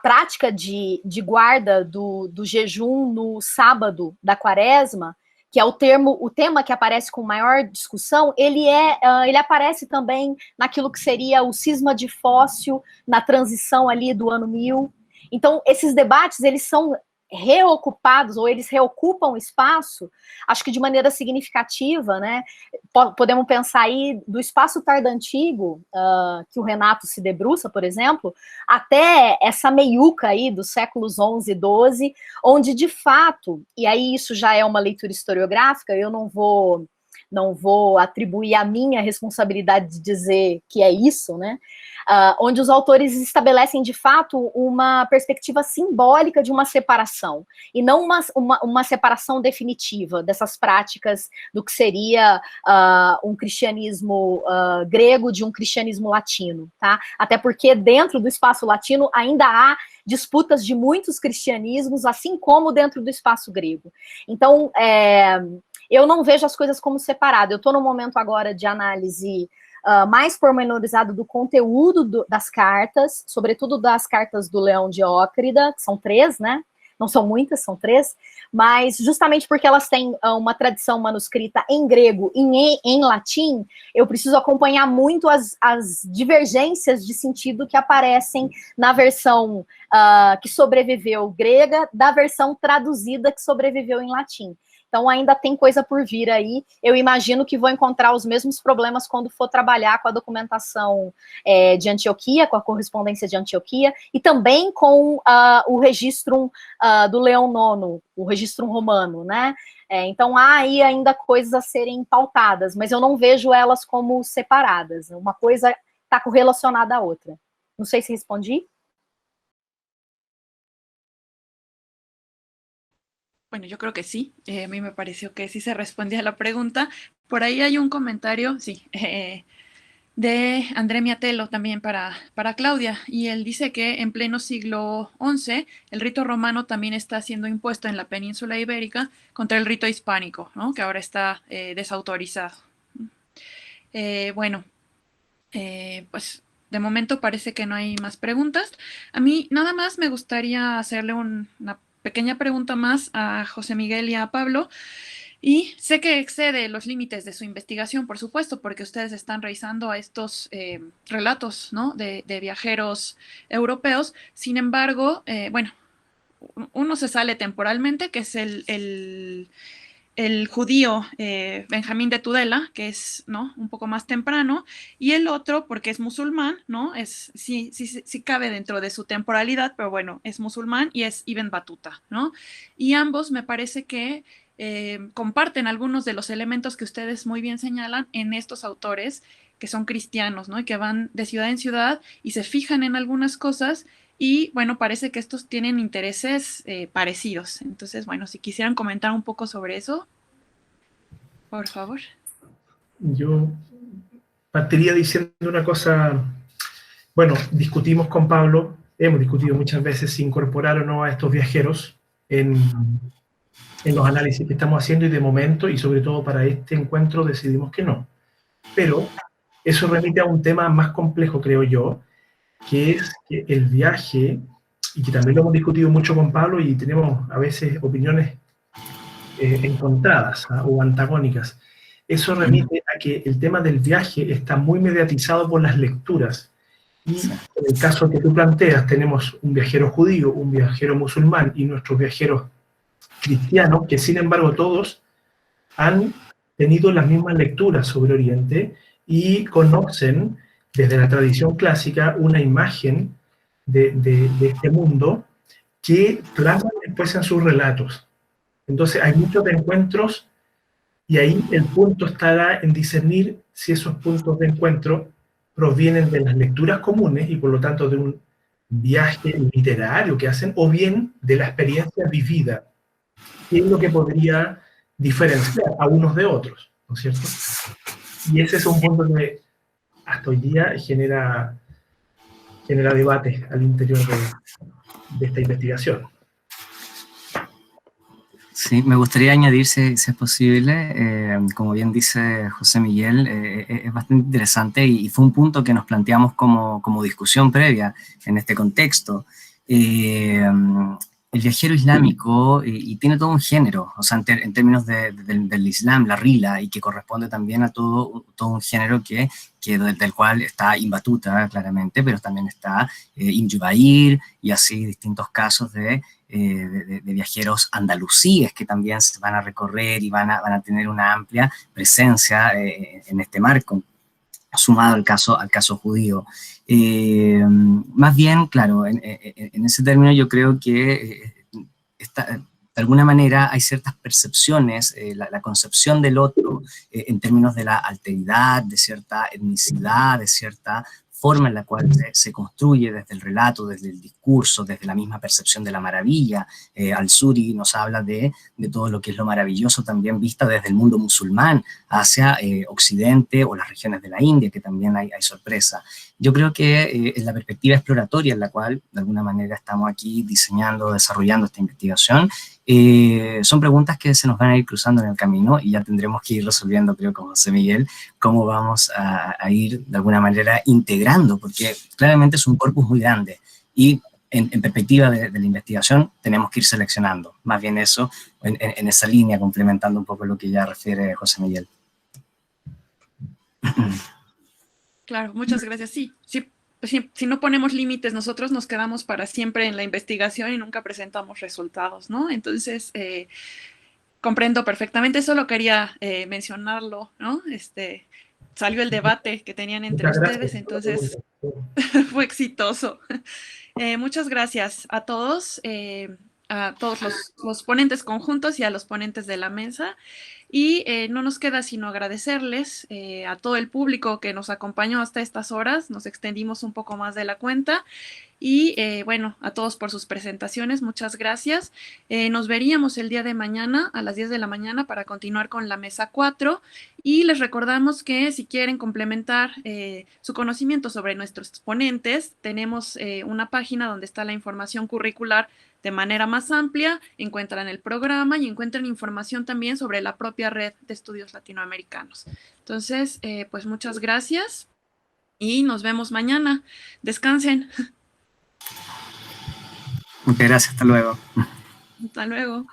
prática de guarda do jejum no sábado da quaresma, que é o tema que aparece com maior discussão, ele aparece também naquilo que seria o cisma de Fócio, na transição ali do ano 1000. Então, esses debates, eles são reocupados, ou eles reocupam o espaço, acho que de maneira significativa, né? Podemos pensar aí do espaço tardo-antigo, que o Renato se debruça, por exemplo, até essa meiuca aí dos séculos XI e XII, onde de fato, e aí isso já é uma leitura historiográfica, eu não vou atribuir a minha responsabilidade de dizer que é isso, né? Onde os autores estabelecem, de fato, uma perspectiva simbólica de uma separação, e não uma separação definitiva dessas práticas do que seria um cristianismo grego de um cristianismo latino, tá? Até porque dentro do espaço latino ainda há disputas de muitos cristianismos, assim como dentro do espaço grego. Então, eu não vejo as coisas como separadas. Eu estou no momento agora de análise mais pormenorizado do conteúdo das cartas, sobretudo das cartas do Leão de Ócrida, que são 3, né? Não são muitas, são 3, mas justamente porque elas têm uma tradição manuscrita em grego e em latim, eu preciso acompanhar muito as divergências de sentido que aparecem na versão que sobreviveu grega, da versão traduzida que sobreviveu em latim. Então, ainda tem coisa por vir aí. Eu imagino que vou encontrar os mesmos problemas quando for trabalhar com a documentação de Antioquia, com a correspondência de Antioquia, e também com o registro do Leão IX, o registro romano, né? Então, há aí ainda coisas a serem pautadas, mas eu não vejo elas como separadas. Uma coisa está correlacionada à outra. Não sei se respondi. Bueno, yo creo que sí. A mí me pareció que sí se respondía a la pregunta. Por ahí hay un comentario, sí, de André Miatelo también para Claudia, y él dice que en pleno siglo XI el rito romano también está siendo impuesto en la península ibérica contra el rito hispánico, ¿no? Que ahora está desautorizado. Bueno, pues de momento parece que no hay más preguntas. A mí nada más me gustaría hacerle una pequeña pregunta más a José Miguel y a Pablo, y sé que excede los límites de su investigación, por supuesto, porque ustedes están revisando a estos relatos, ¿no? de viajeros europeos. Sin embargo, bueno, uno se sale temporalmente, que es el judío Benjamín de Tudela, que es, ¿no? un poco más temprano, y el otro, porque es musulmán, ¿no? Sí cabe dentro de su temporalidad, pero bueno, es musulmán, y es Ibn Battuta, ¿no? Y ambos me parece que comparten algunos de los elementos que ustedes muy bien señalan en estos autores que son cristianos, ¿no? Y que van de ciudad en ciudad y se fijan en algunas cosas. Y bueno, parece que estos tienen intereses parecidos. Entonces, bueno, si quisieran comentar un poco sobre eso, por favor. Yo partiría diciendo una cosa. Bueno, discutimos con Pablo, hemos discutido muchas veces si incorporar o no a estos viajeros en los análisis que estamos haciendo, y de momento, y sobre todo para este encuentro, decidimos que no. Pero eso remite a un tema más complejo, creo yo, que es que el viaje, y que también lo hemos discutido mucho con Pablo, y tenemos a veces opiniones encontradas o antagónicas. Eso remite a que el tema del viaje está muy mediatizado por las lecturas. Y en el caso que tú planteas, tenemos un viajero judío, un viajero musulmán y nuestros viajeros cristianos, que sin embargo todos han tenido las mismas lecturas sobre Oriente y conocen desde la tradición clásica una imagen de este mundo que plasman después en sus relatos. Entonces hay muchos encuentros, y ahí el punto estará en discernir si esos puntos de encuentro provienen de las lecturas comunes y por lo tanto de un viaje literario que hacen, o bien de la experiencia vivida, que es lo que podría diferenciar a unos de otros, ¿no es cierto? Y ese es un punto que hasta hoy día genera debate al interior de esta investigación. Sí, me gustaría añadir, si es posible, como bien dice José Miguel, es bastante interesante y fue un punto que nos planteamos como discusión previa en este contexto. el viajero islámico, y tiene todo un género, o sea, en términos del Islam, la rila, y que corresponde también a todo un género del cual está Ibn Battuta, claramente, pero también está Ibn Jubayr, y así distintos casos de viajeros andalusíes que también se van a recorrer y van a tener una amplia presencia en este marco, sumado al caso judío. Más bien, claro, en ese término yo creo que de alguna manera hay ciertas percepciones, la concepción del otro en términos de la alteridad, de cierta etnicidad, de cierta forma en la cual se construye desde el relato, desde el discurso, desde la misma percepción de la maravilla. Al-Suri nos habla de todo lo que es lo maravilloso también vista desde el mundo musulmán hacia Occidente o las regiones de la India, que también hay sorpresa. Yo creo que en la perspectiva exploratoria en la cual de alguna manera estamos aquí diseñando, desarrollando esta investigación, son preguntas que se nos van a ir cruzando en el camino y ya tendremos que ir resolviendo, creo, con José Miguel, cómo vamos a ir de alguna manera integrando, porque claramente es un corpus muy grande y en perspectiva de la investigación tenemos que ir seleccionando, más bien eso, en esa línea, complementando un poco lo que ya refiere José Miguel. Claro, muchas gracias. Sí, si no ponemos límites, nosotros nos quedamos para siempre en la investigación y nunca presentamos resultados, ¿no? Entonces, comprendo perfectamente, solo quería mencionarlo, ¿no? Salió el debate que tenían entre ustedes, entonces fue exitoso. Muchas gracias a todos los ponentes conjuntos y a los ponentes de la mesa. Y no nos queda sino agradecerles a todo el público que nos acompañó hasta estas horas. Nos extendimos un poco más de la cuenta. Y bueno, a todos por sus presentaciones, muchas gracias. Nos veríamos el día de mañana a las 10 de la mañana para continuar con la mesa 4. Y les recordamos que si quieren complementar su conocimiento sobre nuestros ponentes, tenemos una página donde está la información curricular de manera más amplia, encuentran el programa y encuentran información también sobre la propia red de estudios latinoamericanos. Entonces, pues muchas gracias y nos vemos mañana. Descansen. Muchas gracias, hasta luego. Hasta luego.